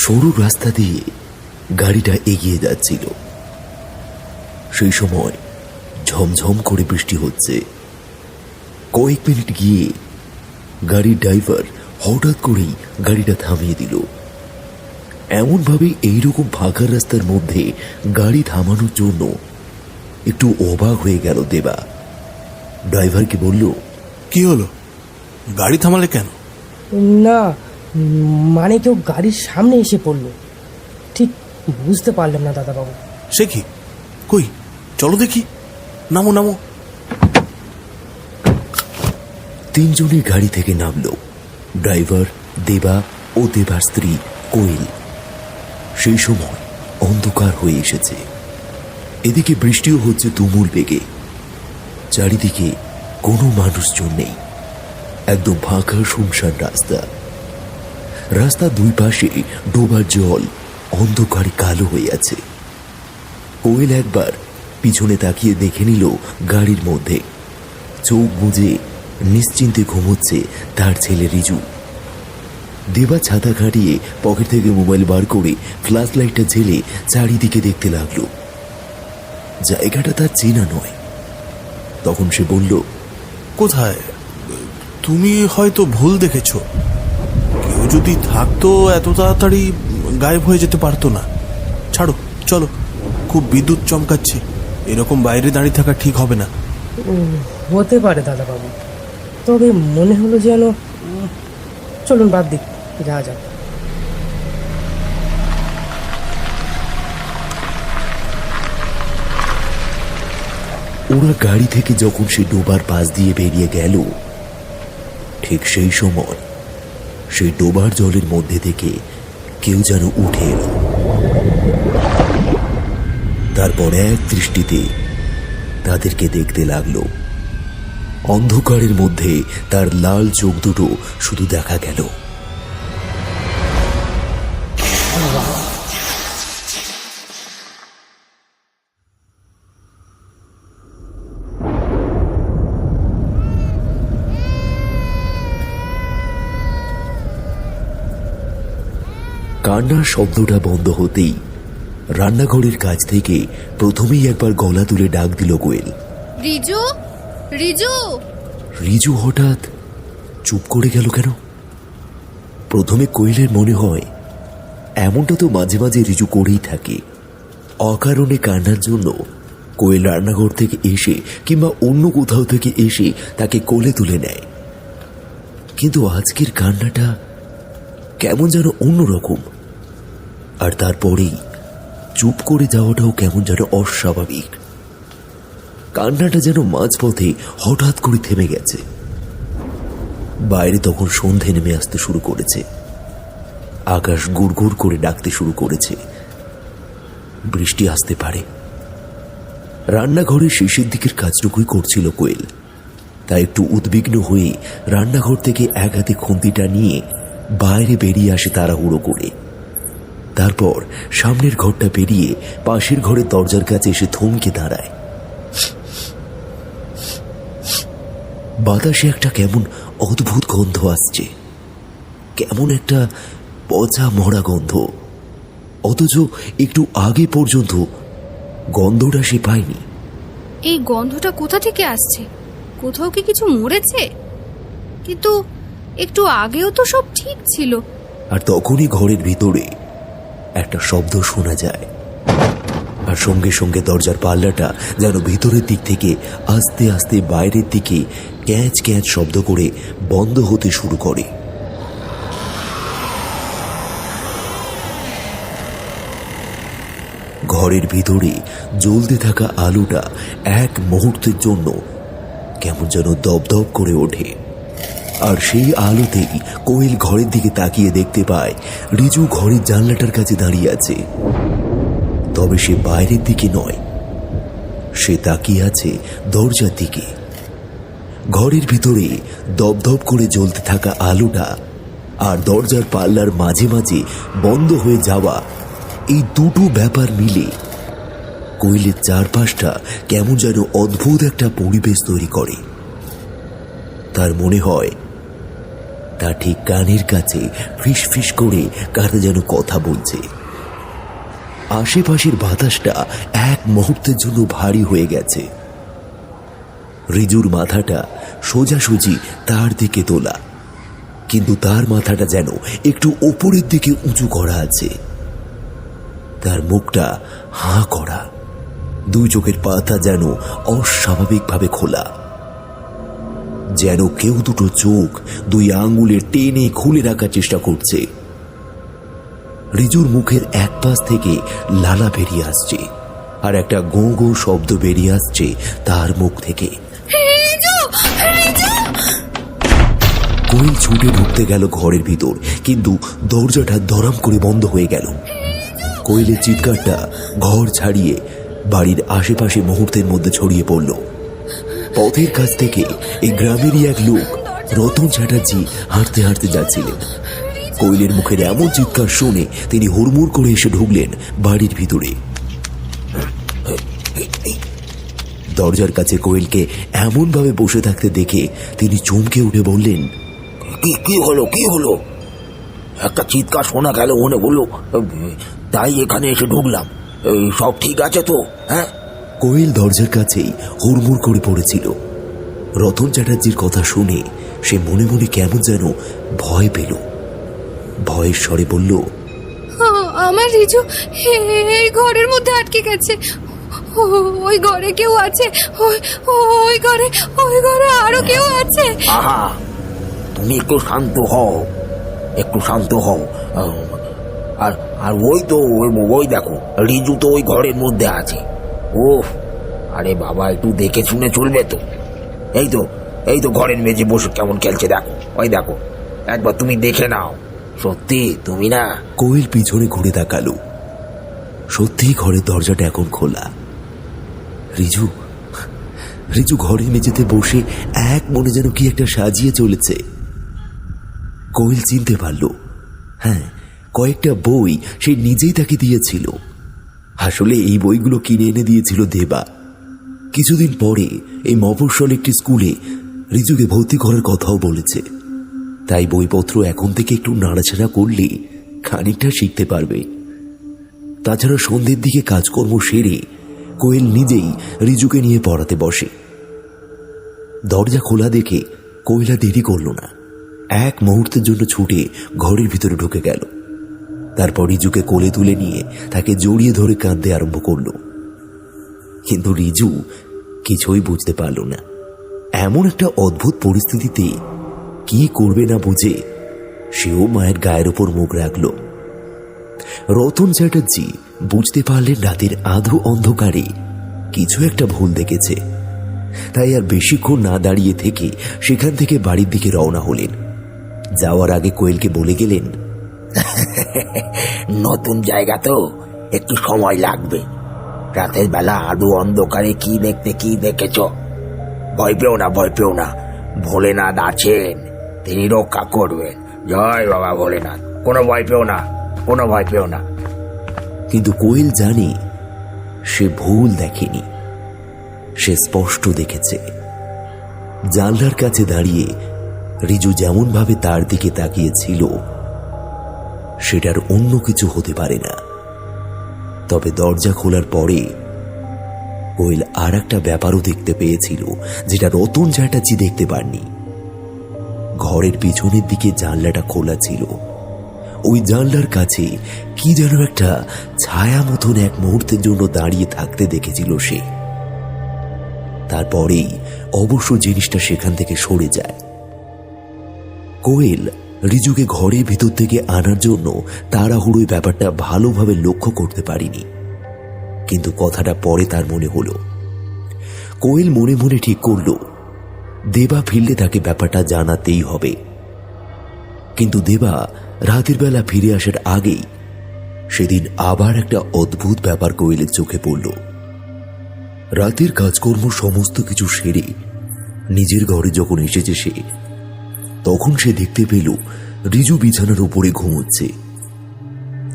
সরু রাস্তা দিয়ে গাড়িটা এগিয়ে যাচ্ছিল। সেই সময় ঝমঝম করে বৃষ্টি হচ্ছে। কয়েক মিনিট গিয়ে গাড়ির ড্রাইভার হঠাৎ করেই গাড়িটা থামিয়ে দিল। এমনভাবে এইরকম ফাঁকা রাস্তার মধ্যে গাড়ি থামানোর জন্য একটু অবাক হয়ে গেল দেবা। ড্রাইভারকে বলল, কি হলো, গাড়ি থামালে কেন? না, মানে কেউ গাড়ির সামনে এসে পড়লো, ঠিক বুঝতে পারলাম না দাদাবাবু। সে কি, কই চলো দেখি, নামো নামো। তিনজনই গাড়ি থেকে নামলো, ড্রাইভার, দেবা ও দেবার স্ত্রী কোয়েল। সেই সময় অন্ধকার হয়ে এসেছে। এদিকে বৃষ্টিও হচ্ছে তুমুল বেগে। চারিদিকে কোনো মানুষজন নেই, একদম ফাঁকা শুনশান রাস্তা। রাস্তার দুই পাশে ডোবার জল অন্ধকারে কালো হয়ে আছে। কোয়েল একবার পিছনে তাকিয়ে দেখে নিল গাড়ির মধ্যে চোখ বুজে নিশ্চিন্তে ঘুমোচ্ছে তার ছেলে রিজু। দেবা ছাতা খাটিয়ে পকেট থেকে মোবাইল বার করে ফ্ল্যাশ লাইটটা ঝেলে চারিদিকে দেখতে লাগলো। জায়গাটা তার চেনা নয়। তখন সে বলল, কোথায়? তুমি হয়তো ভুল দেখেছ, কেউ যদি থাকতো এত তাড়াতাড়ি গায়েব হয়ে যেতে পারতো না। ছাড়ো, চলো, খুব বিদ্যুৎ চমকাচ্ছে, এরকম বাইরে দাঁড়িয়ে থাকা ঠিক হবে না। হতে পারে দাদাবাবু, তবে মনে হলো যেন চলুন বাদ দিক, যা যাক। ওরা গাড়ি থেকে যখন সে ডোবার পাশ দিয়ে বেরিয়ে গেল, ঠিক সেই সময় সেই ডোবার জলের মধ্যে থেকে কেউ যেন উঠে এলো। তারপর এক দৃষ্টিতে তাদেরকে দেখতে লাগলো। অন্ধকারের মধ্যে তার লাল চোখ দুটো শুধু দেখা গেল। কান্নার শব্দটা বন্ধ হতেই রান্নাঘরের কাছ থেকে প্রথমেই একবার গলা তুলে ডাক দিল কোয়েল, রিজু, রিজু। রিজু হঠাৎ চুপ করে গেল কেন? প্রথমে কোয়েলের মনে হয় এমনটা তো মাঝে মাঝে রিজু করেই থাকে। অকারণে কান্নার জন্য কোয়েল রান্নাঘর থেকে এসে কিংবা অন্য কোথাও থেকে এসে তাকে কোলে তুলে নেয়। কিন্তু আজকের কান্নাটা কেমন যেন অন্যরকম। আর তারপরেই চুপ করে যাওয়াটাও কেমন যেন অস্বাভাবিক। কান্নাটা যেন মাঝপথে হঠাৎ করে থেমে গেছে। বাইরে তখন সন্ধে নেমে আসতে শুরু করেছে। আকাশ গুড়গুড় করে ডাকতে শুরু করেছে, বৃষ্টি আসতে পারে। রান্নাঘরের শেষের দিকের কাজটুকুই করছিল কোয়েল, তাই একটু উদ্বিগ্ন হয়ে রান্নাঘর থেকে এক হাতে খুন্তিটা নিয়ে বাইরে বেরিয়ে আসে তাড়াহুড়ো করে। তারপর সামনের ঘরটা পেরিয়ে পাশের ঘরের দরজার কাছে এসে থমকে দাঁড়ায়। বাতাসে একটা কেমন অদ্ভুত গন্ধ আসছে, কেমন একটা পচা মরা গন্ধ। অথচ একটু আগে পর্যন্ত গন্ধটা সে পায়নি। এই গন্ধটা কোথা থেকে আসছে? কোথাও কি কিছু মরেছে? কিন্তু একটু আগেও তো সব ঠিক ছিল। আর তখনই ঘরের ভিতরে একটা শব্দ শোনা যায়, আর সঙ্গে সঙ্গে দরজার পাল্লাটা যেন ভিতরের দিক থেকে আস্তে আস্তে বাইরের দিকে ক্যাঁচ ক্যাঁচ শব্দ করে বন্ধ হতে শুরু করে। ঘরের ভিতরে জ্বলতে থাকা আলোটা এক মুহূর্তের জন্য কেমন যেন দপদপ করে ওঠে। আর সেই আলোতেই কোয়েল ঘরের দিকে তাকিয়ে দেখতে পায় রিজু ঘরের জানলাটার কাছে দাঁড়িয়ে আছে। তবে সে বাইরের দিকে নয়, সে তাকিয়ে আছে দরজার দিকে। ঘরের ভিতরে দপদপ করে জ্বলতে থাকা আলোটা আর দরজার পাল্লার মাঝে মাঝে বন্ধ হয়ে যাওয়া, এই দুটো ব্যাপার মিলে কোয়েলের চারপাশটা কেমন যেন অদ্ভুত একটা পরিবেশ তৈরি করে। তার মনে হয় তা ঠিক কানের কাছে ফিস ফিস করে কারা যেন কথা বলছে। আশেপাশের বাতাসটা এক মুহূর্তের জন্য ভারী হয়ে গেছে। রিজুর মাথাটা সোজাসুজি তার দিকে তোলা, কিন্তু তার মাথাটা যেন একটু ওপরের দিকে উঁচু করা আছে। তার মুখটা হাঁ করা, দুই চোখের পাতা যেন অস্বাভাবিকভাবে খোলা, যেন কেউ দুটো চোখ দুই আঙ্গুলের টেনে খুলে রাখার চেষ্টা করছে। রিজুর মুখের এক পাশ থেকে লালা বেরিয়ে আসছে, আর একটা গো গো শব্দ বেরিয়ে আসছে তার মুখ থেকে। কোয়েল ছুটে ঢুকতে গেল ঘরের ভিতর, কিন্তু দরজাটা দরাম করে বন্ধ হয়ে গেল। কোয়েলের চিৎকারটা ঘর ছাড়িয়ে বাড়ির আশেপাশে মুহূর্তের মধ্যে ছড়িয়ে পড়ল। পথের কাছ থেকে এই গ্রামেরই এক লোক রতন চ্যাটার্জি হাঁটতে হাঁটতে যাচ্ছিলেন। কোয়েলের মুখের এমন চিৎকার শুনে তিনি হুড়মুড় করে এসে ঢুকলেন বাড়ির ভিতরে। দরজার কাছে কোয়েলকে এমন ভাবে বসে থাকতে দেখে তিনি চমকে উঠে বললেন, কি হলো, কি হলো? একটা চিৎকার শোনা গেল মনে হলো, তাই এখানে এসে ঢুকলাম। সব ঠিক আছে তো? হ্যাঁ। কোয়েল দরজার কাছেই হুড়মুড় করে পড়েছিল। রতন চ্যাটার্জির কথা শুনে সে মনে মনে কেমন যেন ভয় পেল। ভয়ের স্বরে বলল, আমার রিজু এই ঘরের মধ্যে আটকে গেছে। ওই ঘরে কেউ আছে, ওই ঘরে আরো কেউ আছে। আহা, তুমি একটু শান্ত হও, একটু শান্ত হও। আর ওই তো ওই দেখো, রিজু তো ওই ঘরের মধ্যে আছে। ও আরে বাবা, একটু দেখে শুনে চলবে তো। এই তো ঘরের মেঝে বসে কেমন খেলছে, দেখো, ওই দেখো, একবার তুমি দেখে নাও। সত্যি তুমি না? কোয়েল পিছনে ঘুরে তাকালো। সত্যি ঘরের দরজাটা এখন খোলা। রিজু ঘরের মেঝেতে বসে এক মনে যেন কি একটা সাজিয়ে চলেছে। কোয়েল চিনতে পারল, হ্যাঁ, কয়েকটা বই সে নিজেই তাকে দিয়েছিল। আসলে এই বইগুলো কিনে এনে দিয়েছিল দেবা। কিছুদিন পরে এই মফস্বল একটি স্কুলে রিজুকে ভর্তি করার কথাও বলেছে। তাই বইপত্র এখন থেকে একটু নাড়াচাড়া করলে খানিকটা শিখতে পারবে। তাছাড়া সন্ধ্যের দিকে কাজকর্ম সেরে কোয়েল নিজেই রিজুকে নিয়ে পড়াতে বসে। দরজা খোলা দেখে কোয়েল আর দেরি করল না, এক মুহূর্তের জন্য ছুটে ঘরের ভিতরে ঢুকে গেল। তারপর রিজুকে কোলে তুলে নিয়ে তাকে জড়িয়ে ধরে কাঁদতে আরম্ভ করল। কিন্তু রিজু কিছুই বুঝতে পারল না। এমন একটা অদ্ভুত পরিস্থিতিতে কি করবে না বুঝে সেও মায়ের গায়ের ওপর মুখ রাখল। রতন চ্যাটার্জি বুঝতে পারলেন রাতের আধো অন্ধকারে কিছু একটা ভুল দেখেছে। তাই আর বেশিক্ষণ না দাঁড়িয়ে থেকে সেখান থেকে বাড়ির দিকে রওনা হলেন। যাওয়ার আগে কোয়েলকে বলে গেলেন, নতুন জায়গা তো, একটু সময় লাগবে। রাতের বেলা আধো অন্ধকারে কি দেখেছ? ভয় পেও না, ভয় পেও না, ভোলেনাথ আছেন, তিনি রক্ষা করবেন। জয় বাবা ভোলেনাথ, কোনো ভয় পেও না, কোনো ভয় পেও না। কিন্তু কোয়েল জানে সে ভুল দেখেনি, সে স্পষ্ট দেখেছে। জানলার কাছে দাঁড়িয়ে রিজু যেমন ভাবে তার দিকে তাকিয়েছিল সেটার অন্য কিছু হতে পারে না। তবে দরজা খোলার পরে কোয়েল আর একটা ব্যাপারও দেখতে পেয়েছিল, যেটা রতন চ্যাটার্জি দেখতে পাননি। ঘরের পিছনের দিকে জানলাটা খোলা ছিল। ওই জানলার কাছে কি যেন একটা ছায়া মতন এক মুহূর্তের জন্য দাঁড়িয়ে থাকতে দেখেছিল সে। তারপরেই অবশ্য জিনিসটা সেখান থেকে সরে যায়। কোয়েল রিজুকে ঘরের ভিতর থেকে আনার জন্য তাড়াহুড়োয় ব্যাপারটা ভালোভাবে লক্ষ্য করতে পারিনি, কিন্তু কথাটা পরে তার মনে হলো। কোয়েল মনে মনে ঠিক করল দেবা ফিরলে তাকে ব্যাপারটা জানাতেই হবে। কিন্তু দেবা রাতের বেলা ফিরে আসার আগেই সেদিন আবার একটা অদ্ভুত ব্যাপার কোয়েলের চোখে পড়ল। রাতের কাজকর্ম সমস্ত কিছু সেরে নিজের ঘরে যখন এসেছে সে, তখন সে দেখতে পেল রিজু বিছানার উপরে ঘুমোচ্ছে।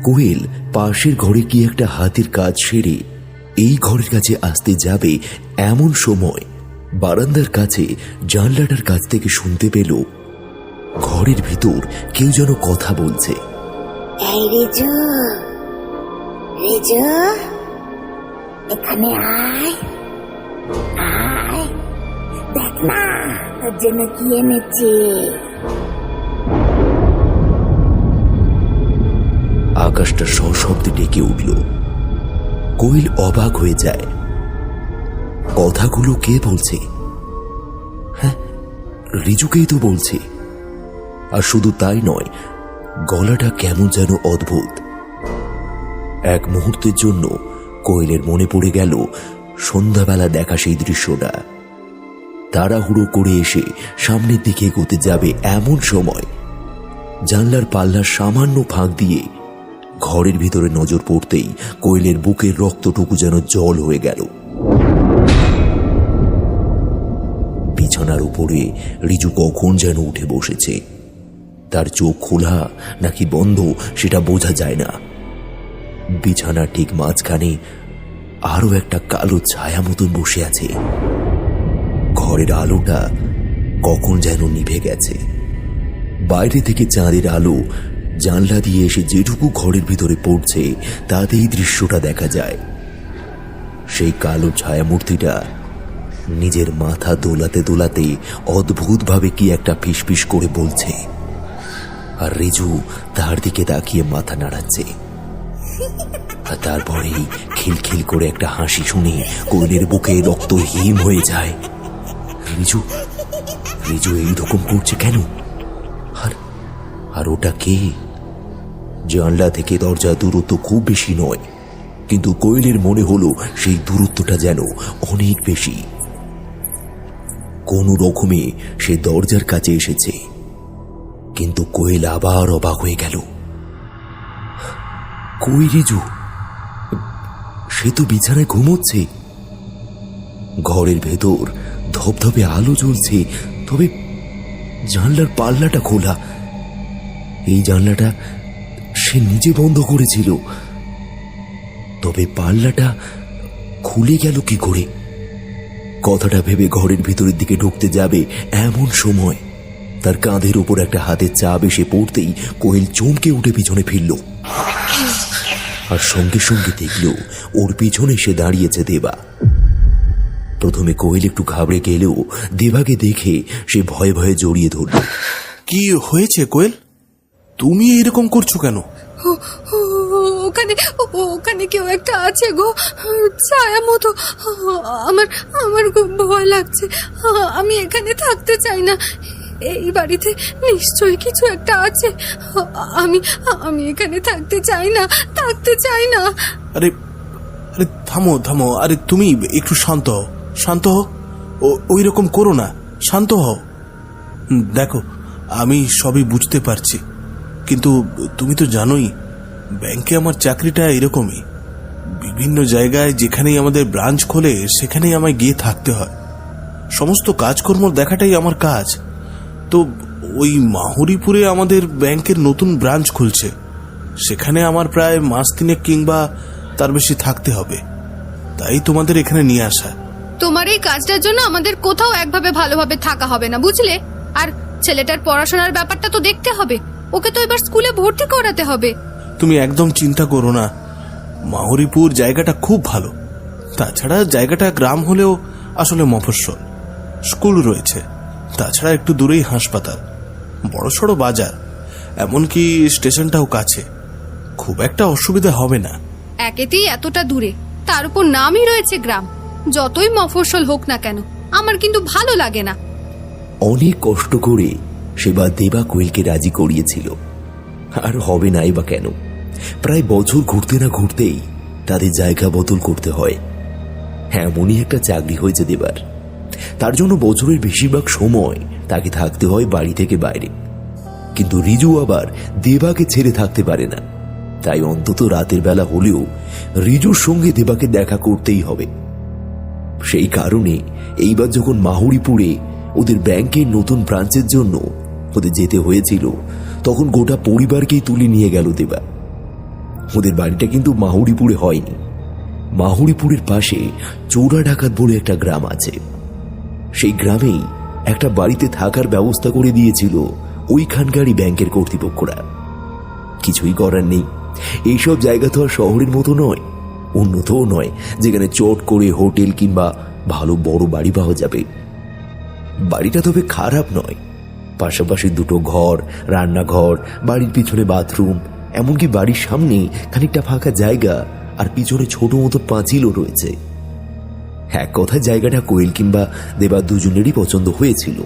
কোয়েল পাশের ঘরে কি একটা হাতের কাজ সেরে এই ঘরের কাছে আসতে যাবে, এমন সময় বারান্দার কাছে জানলাটার কাছ থেকে শুনতে পেল ঘরের ভিতর কেউ যেন কথা বলছে। এই রিজু, রিজু, এখানে আয়, আয়, দেখ না তোর জন্য কি এনেছি। আকাশটা সশব্দে ডেকে উঠল। কোয়েল অবাক হয়ে যায়। কথাগুলো কে বলছে? হ্যাঁ, রিজুকেই তো বলছে। আর শুধু তাই নয়, গলাটা কেমন যেন অদ্ভুত। এক মুহূর্তের জন্য কোয়েলের মনে পড়ে গেল সন্ধ্যাবেলা দেখা সেই দৃশ্যটা। তাড়াহুড়ো করে এসে সামনের দিকে এগোতে যাবে এমন সময় জানলার পাল্লার সামান্য ফাঁক দিয়ে ঘরের ভিতরে নজর পড়তেই কোয়েলের বুকের রক্তটুকু যেন জল হয়ে গেল। বিছানার উপরে রিজু কখন যেন উঠে বসেছে। তার চোখ খোলা নাকি বন্ধ সেটা বোঝা যায় না। বিছানার ঠিক মাঝখানে আরো একটা কালো ছায়া মতন বসে আছে। ঘরের আলোটা কখন যেন নিভে গেছে। বাইরে থেকে চাঁদের আলো জানলা দিয়ে এসে যেটুকু ঘরের ভিতরে পড়ছে তাতেই দৃশ্যটা দেখা যায়। সেই কালো ছায়ামূর্তিটা নিজের মাথা দোলাতে দোলাতে অদ্ভুতভাবে কি একটা ফিসফিস করে বলছে, আর রিজু তার দিকে তাকিয়ে মাথা নাড়াচ্ছে। আর তারপরেই খিলখিল করে একটা হাসি শুনে কোয়েলের বুকে রক্ত হিম হয়ে যায়। রিজু রিজু এইরকম করছে কেন? আর ওটা কে? জানলা থেকে দরজা দূরত্ব খুব বেশি নয়, কিন্তু কোয়েলের মনে হলো সেই দূরত্বটা যেন অনেক বেশি। কোন রকমে সে দরজার কাছে এসেছে, কিন্তু কোয়েল আবার অবাক হয়ে গেল। কই রিজু? সে তো বিছানায় ঘুমোচ্ছে। ঘরের ভেতর ধপধপে আলো জ্বলছে, তবে জানলার পাল্লাটা খোলা। এই জানলাটা সে নিজে বন্ধ করেছিল, তবে পাল্লাটা খুলে গেল কি করে? কথাটা ভেবে ঘরের ভিতরের দিকে ঢুকতে যাবে এমন সময় তার কাঁধের উপর একটা হাতের চাপ এসে পড়তেই কোয়েল চমকে উঠে পিছনে ফিরল। আর সঙ্গে সঙ্গে দেখল ওর পিছনে সে দাঁড়িয়েছে দেবা। প্রথমে কোয়েল একটু ঘাবড়ে গেলেও দেবাকে দেখে সে ভয়ে ভয়ে জড়িয়ে ধরল। কি হয়েছে কোয়েল? তুমি এরকম করছো কেন? ওখানে ওখানে কেউ একটা আছে গো, ছায়া মতো। আমার আমার খুব ভয় লাগছে। আমি এখানে থাকতে চাই না। এই বাড়িতে নিশ্চয়ই কিছু একটা আছে। আমি আমি এখানে থাকতে চাই না, থাকতে চাই না। আরে আরে থামো থামো, আরে তুমি একটু শান্ত হও, শান্ত হও। ওই রকম করো না, শান্ত হও। দেখো, আমি সবই বুঝতে পারছি, কিন্তু তুমি তো জানোই ব্যাংকে আমার চাকরিটা এরকমই। বিভিন্ন জায়গায় যেখানেই আমাদের ব্রাঞ্চ খোলে সেখানেই আমায় গিয়ে থাকতে হয়। সমস্ত কাজকর্ম দেখাটাই আমার কাজ। তো ওই মাহুরিপুরে আমাদের ব্যাংকের নতুন ব্রাঞ্চ খুলছে, সেখানে আমার প্রায় মাস 3 কিংবা তার বেশি থাকতে হবে। তাই তোমাদের এখানে নিয়ে আসা। তোমার এই কাজটার জন্য আমাদের কোথাও একভাবে ভালোভাবে থাকা হবে না, বুঝলে? আর ছেলেটার পড়াশোনার ব্যাপারটা তো দেখতে হবে। ওকে তো এবার স্কুলে ভর্তি করাতে হবে। তুমি একদম চিন্তা করো না, মাহুরিপুর জায়গাটা খুব ভালো। তাছাড়া জায়গাটা গ্রাম হলেও আসলে মফস্বল। স্কুল রয়েছে, তাছাড়া একটু দূরেই হাসপাতাল, বড়সড় বাজার, এমনকি স্টেশনটাও কাছে। খুব একটা অসুবিধা হবে না। একেতেই এতটা দূরে, তার উপর নামই রয়েছে গ্রাম। যতই মফস্বল হোক না কেন, আমার কিন্তু ভালো লাগে না। অনেক কষ্ট করে সেবার দেবা কোয়েলকে রাজি করিয়েছিল, আর হবে নাই বা কেন। প্রায় বছর ঘুরতে না ঘুরতেই তাদের জায়গা বদল করতে হয়। এমনই একটা চাকরি হয়েছে দেবার। তার জন্য বছরের বেশিরভাগ সময় তাকে থাকতে হয় বাড়ি থেকে বাইরে। কিন্তু রিজু আবার দেবাকে ছেড়ে থাকতে পারে না, তাই অন্তত রাতের বেলা হলেও রিজুর সঙ্গে দেবাকে দেখা করতেই হবে। সেই কারণে এইবার যখন মাহুরিপুরে ওদের ব্যাংকের নতুন ব্রাঞ্চের জন্য ওদের যেতে হয়েছিল, তখন গোটা পরিবারকেই তুলে নিয়ে গেল দেবা। ওদের বাড়িটা কিন্তু মাহুরিপুরে হয়নি। মাহুরিপুরের পাশে চোরা ডাকাত বলে একটা গ্রাম আছে। সেই গ্রামেই একটা বাড়িতে থাকার ব্যবস্থা করে দিয়েছিল ওইখানকারই ব্যাংকের কর্তৃপক্ষরা। কিছুই করার নেই, এইসব জায়গা তো আর শহরের মতো নয়, উন্নতও নয় যেখানে চট করে হোটেল কিংবা ভালো বড় বাড়ি পাওয়া যাবে। বাড়িটা তবে খারাপ নয়, পাশাপাশি দুটো ঘর, রান্নাঘর, বাড়ির পিছনে বাথরুম, এমনকি বাড়ির সামনে খানিকটা ফাঁকা জায়গা আর পিছনে ছোট মতো পাঁচিলও রয়েছে। এক কথায় জায়গাটা কোয়েল কিংবা দেবা দুজনেরই পছন্দ হয়েছিল।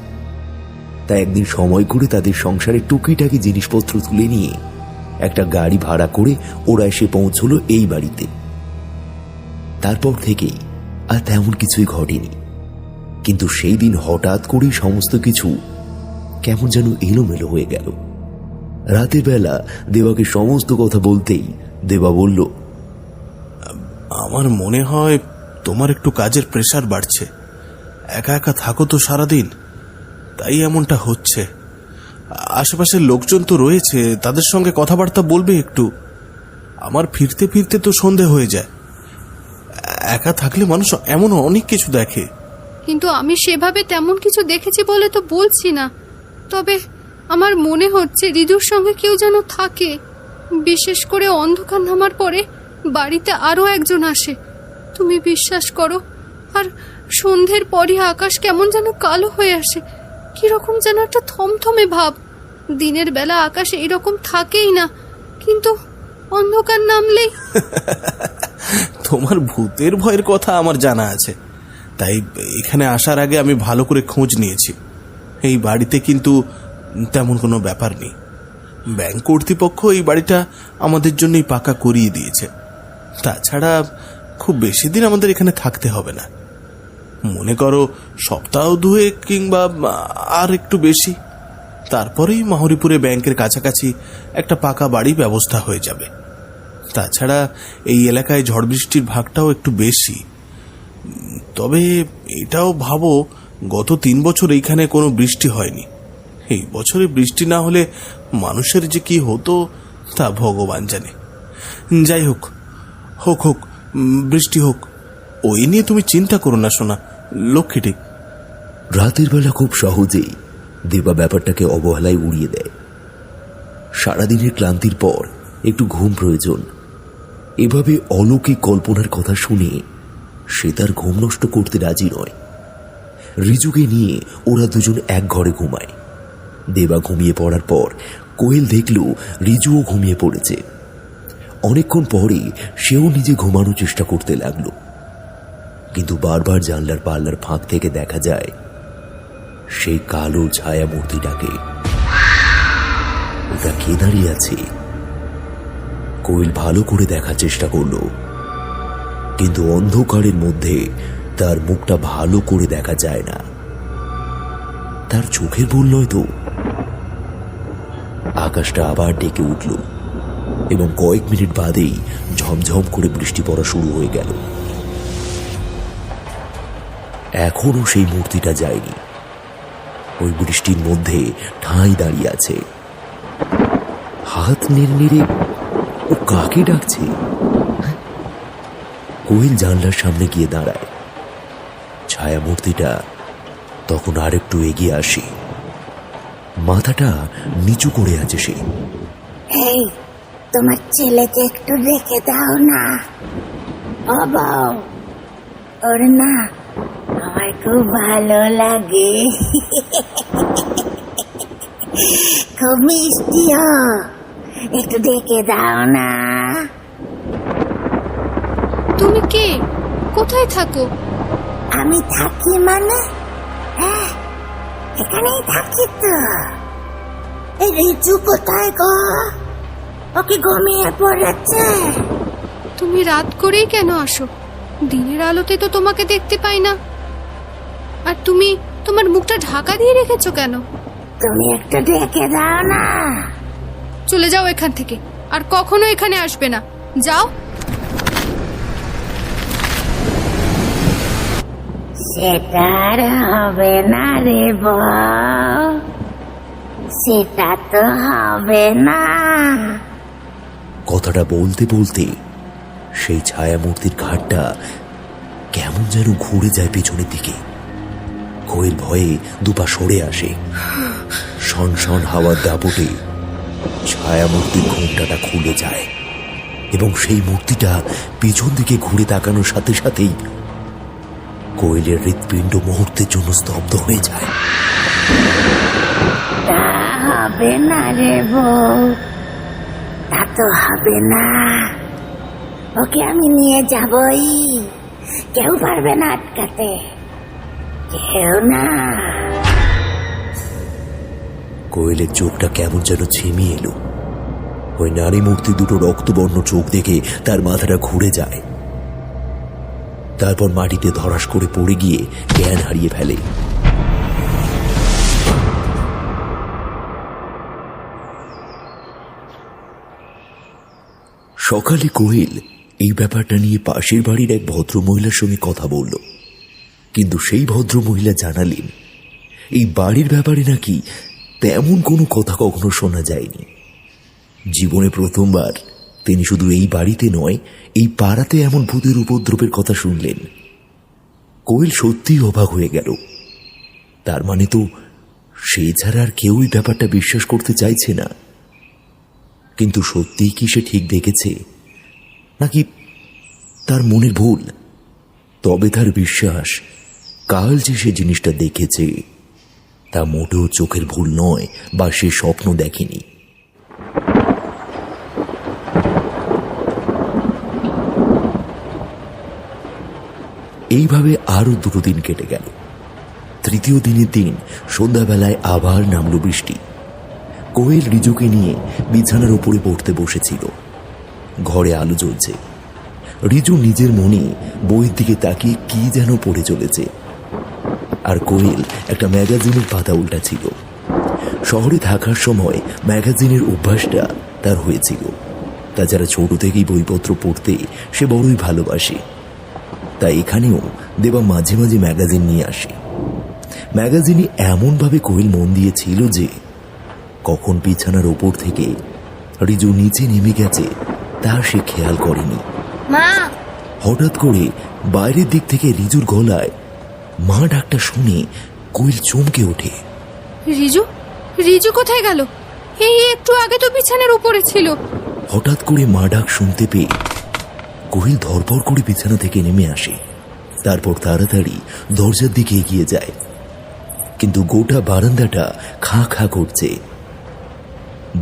তাই একদিন সময় করে তাদের সংসারের টুকিটাকি জিনিসপত্র তুলে নিয়ে একটা গাড়ি ভাড়া করে ওরা এসে পৌঁছলো এই বাড়িতে। তারপর থেকেই আর তেমন কিছুই ঘটেনি, কিন্তু সেই দিন হঠাৎ করেই সমস্ত কিছু কেমন যেন এলোমেলো হয়ে গেল। রাতের বেলা দেবাকে সমস্ত কথা বলতেই দেবা বলল, আমার মনে হয় তোমার একটু কাজের প্রেসার বাড়ছে। একা একা থাকো তো সারাদিন, তাই এমনটা হচ্ছে। আশেপাশের লোকজন তো রয়েছে, তাদের সঙ্গে কথাবার্তা বলবে একটু। আমার ফিরতে ফিরতে তো সন্ধে হয়ে যায়। একা থাকলে মানুষ এমন অনেক কিছু দেখে। কিন্তু আমি সেভাবে তেমন কিছু দেখেছি বলে তো বলছি না, তবে আমার মনে হচ্ছে রিজুর সঙ্গে কেউ যেন থাকে। বিশেষ করে অন্ধকার নামার পরে বাড়িতে আরও একজন আসে, তুমি বিশ্বাস করো। আর সন্ধ্যের পরই আকাশ কেমন যেন কালো হয়ে আসে, কিরকম যেন একটা থমথমে ভাব। দিনের বেলা আকাশ এরকম থাকেই না, কিন্তু অন্ধকার নামলেই। তোমার ভূতের ভয়ের কথা আমার জানা আছে, তাই এখানে আসার আগে আমি ভালো করে খোঁজ নিয়েছি। এই বাড়িতে কিন্তু তেমন কোনো ব্যাপার নেই। ব্যাংক কর্তৃপক্ষ এই বাড়িটা আমাদের জন্যই পাকা করিয়ে দিয়েছে। তাছাড়া খুব বেশি দিন আমাদের এখানে থাকতে হবে না। মনে করো সপ্তাহ দুয়েক কিংবা আর একটু বেশি, তারপরেই মাহরিপুরে ব্যাংকের কাছাকাছি একটা পাকা বাড়ি ব্যবস্থা হয়ে যাবে। তাছাড়া এই এলাকায় ঝড় বৃষ্টির ভাগটাও একটু বেশি। তবে এটাও ভাবো, গত 3 বছর এইখানে কোনো বৃষ্টি হয়নি। এই বছরে বৃষ্টি না হলে মানুষের যে কি হতো তা ভগবান জানে। যাই হোক, হোক হোক, বৃষ্টি হোক, ওই নিয়ে তুমি চিন্তা করো না সোনা, লক্ষ্মী ঠিক। রাতের বেলা খুব সহজেই দেবা ব্যাপারটাকে অবহেলায় উড়িয়ে দেয়। সারাদিনের ক্লান্তির পর একটু ঘুম প্রয়োজন। এভাবে অলৌকিক কল্পনার কথা শুনে সে তার ঘুম নষ্ট করতে রাজি নয়। রিজুকে নিয়ে ওরা দুজন এক ঘরে ঘুমায়। দেবা ঘুমিয়ে পড়ার পর কোয়েল দেখল রিজুও ঘুমিয়ে পড়েছে। অনেকক্ষণ পরে সেও নিজে ঘুমানোর চেষ্টা করতে লাগলো, কিন্তু বারবার জানলার পাল্লার ফাঁক থেকে দেখা যায় সেই কালো ছায়া মূর্তিটাকে। ওটা কে দাঁড়িয়ে আছে? কোয়েল ভালো করে দেখার চেষ্টা করলো, কিন্তু অন্ধকারের মধ্যে তার মুখটা ভালো করে দেখা যায় না। তার চোখের ভুল নয় তো। আকাশটা আবার ডেকে উঠল এবং কয়েক মিনিট বাদেই ঝমঝম করে বৃষ্টি পড়া শুরু হয়ে গেল। এখনো সেই মূর্তিটা যায়নি, ওই বৃষ্টির মধ্যে ঠাঁই দাঁড়িয়ে আছে। হাত নেড়ে নেড়ে ও কাকে ডাকছে? কোয়েল জানলার সামনে গিয়ে দাঁড়ায়। ছায়া মূর্তিটা তখন আরেকটু এগিয়ে আসে, মাথাটা নিচু করে আছে সে। এই, তোমার ছেলেকে একটু রেখে দাও না বাবা, ওর না আমার খুব ভালো লাগে, খুব মিষ্টিও, একটু রেখে দাও না। তুমি কে? কোথায় থাকো? আমি থাকি মানে? হ্যাঁ, এখানেই থাকি তো। এই রিজু কোথায় গো? ওকে ঘুমিয়ে পড়েছে? তুমি রাত করেই কেন আসো? দিনের আলোতে তো তোমাকে দেখতে পাই না। আর তুমি তোমার মুখটা ঢাকা দিয়ে রেখেছো কেন? তুমি একটু ঢেকে দাও না। চলে যাও এখান থেকে, আর কখনো এখানে আসবে না, যাও। সেটা আর হবে না রে বউ, সেটা তো হবে না। কথাটা বলতে বলতে সেই ছায়া মূর্তির ঘাটটা কেমন যেন ঘুরে যায় পেছনের দিকে। কোয়েল ভয়ে দুপা সরে আসে। শনশন হাওয়ার দাপটে ছায়ামূর্তির ঘোমটাটা খুলে যায় এবং সেই মূর্তিটা পিছন দিকে ঘুরে তাকানোর সাথে সাথেই কোয়েলের হৃৎপিণ্ড মুহূর্তের জন্য স্তব্ধ হয়ে যায়। তা হবে না রে বউ, তা তো হবে না। ওকে আমি নিয়ে যাবই, কেউ পারবে না আটকাতে, কেউ না। কোয়েলের চোখটা কেমন যেন ঝিমিয়ে এলো। ওই নারী মূর্তি দুটো রক্তবর্ণ চোখ দেখে তার মাথাটা ঘুরে যায়, তারপর মাটিতে ধরাস করে পড়ে গিয়ে জ্ঞান হারিয়ে ফেলে। সকালে কোয়েল এই ব্যাপারটা নিয়ে পাশের বাড়ির এক ভদ্রমহিলার সঙ্গে কথা বলল, কিন্তু সেই ভদ্রমহিলা জানালেন এই বাড়ির ব্যাপারে নাকি তেমন কোনো কথা কখনো শোনা যায়নি। জীবনে প্রথমবার তিনি শুধু এই বাড়িতে নয়, এই পাড়াতে এমন ভূতের উপদ্রবের কথা শুনলেন। কোয়েল সত্যিই অবাক হয়ে গেল। তার মানে তো সে ছাড়া আর কেউই ব্যাপারটা বিশ্বাস করতে চাইছে না। কিন্তু সত্যিই কি সে ঠিক দেখেছে, নাকি তার মনের ভুল? তবে তার বিশ্বাস কাল যে সে জিনিসটা দেখেছে তা মোটেও চোখের ভুল নয় বা সে স্বপ্ন দেখেনি। এইভাবে আরো 2 দিন কেটে গেল। তৃতীয় দিনের দিন সন্ধ্যাবেলায় আবার নামলো বৃষ্টি। কোয়েল রিজুকে নিয়ে বিছানার উপরে পড়তে বসেছিল। ঘরে আলো জ্বলছে। রিজু নিজের মনে বইয়ের দিকে তাকিয়ে কি যেন পড়ে চলেছে, আর কোয়েল একটা ম্যাগাজিনের পাতা উল্টাছিল। শহরে থাকার সময় ম্যাগাজিনের অভ্যাসটা তার হয়েছিল। তাছাড়া ছোট থেকেই বইপত্র পড়তে সে বড়ই ভালোবাসে। তাই এখানেও দেবা মাঝে মাঝে ম্যাগাজিন নিয়ে আসে। ম্যাগাজিনে এমনভাবে কোয়েল মন দিয়েছিল যে কখন বিছানার ওপর থেকে রিজু নিচে নেমে গেছে তা সে খেয়াল করেনি। মা, হঠাৎ করে বাইরের দিক থেকে রিজুর গলায় মা ডাকটা শুনে কোয়েল চমকে ওঠে। রিজু, রিজু কোথায় গেল? এই একটু আগে তো বিছানার উপরে ছিল। হঠাৎ করে মা ডাক শুনতে পেয়ে কোয়েল ধরপড় করে বিছানা থেকে নেমে আসে। তারপর তাড়াতাড়ি দরজার দিকে এগিয়ে যায়, কিন্তু গোটা বারান্দাটা খা খা করছে।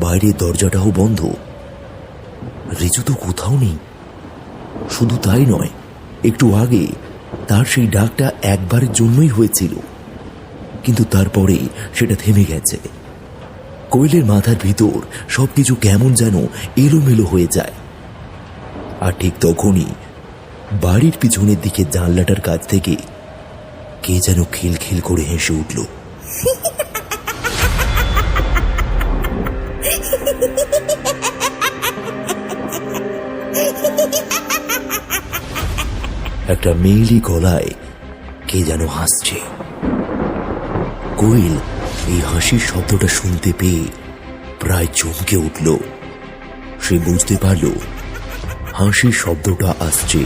বাইরের দরজাটাও বন্ধ। রিজু তো কোথাও নেই। শুধু তাই নয়, একটু আগে তার সেই ডাকটা একবারের জন্যই হয়েছিল, কিন্তু তারপরে সেটা থেমে গেছে। কোয়েলের মাথার ভিতর সবকিছু কেমন যেন এলোমেলো হয়ে যায়। আর ঠিক তখনই বাড়ির পিছনের দিকে জানলাটার কাছ থেকে কে যেন খিলখিল করে হেসে উঠল। একটা মেয়েলি গলায় কে যেন হাসছে। কোয়েল এই হাসির শব্দটা শুনতে পেয়ে প্রায় চমকে উঠল। সে বুঝতে পারল হাসির শব্দটা আসছে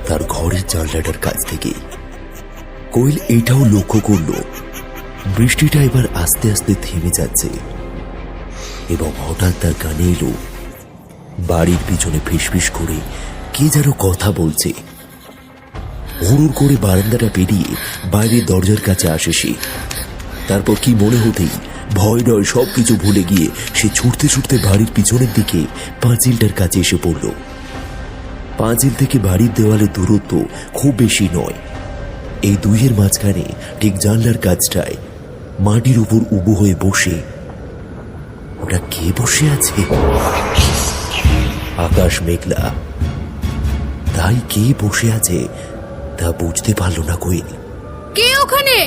তার ঘরের জানলাটার কাছ থেকে। কোয়েল এটাও লক্ষ্য করল বৃষ্টিটা এবার আস্তে আস্তে থেমে যাচ্ছে, এবং হঠাৎ তার কানে এলো বাড়ির পিছনে ফিসফিস করে কে যেন কথা বলছে। হুড়ুর করে বারান্দাটা পেরিয়ে বাইরের দরজার কাছে আসে সে। তারপর কি মনে হতেই ভয় ডয় সবকিছু ভুলে গিয়ে সে ছুটতে ছুটতে বাড়ির পিছনের দিকে পাঁচিলটার কাছে এসে পড়ল। পাঁচিল থেকে বাড়ির দেওয়ালের দূরত্ব খুব বেশি নয়। এই দুইয়ের মাঝখানে ঠিক জানলার কাছটায় মাটির উপর উবু হয়ে বসে ওটা কে বসে আছে? আকাশ মেঘলা, তাই কে বসে আছে তা বুঝতে পারল না কোয়েল। কে ওখানে?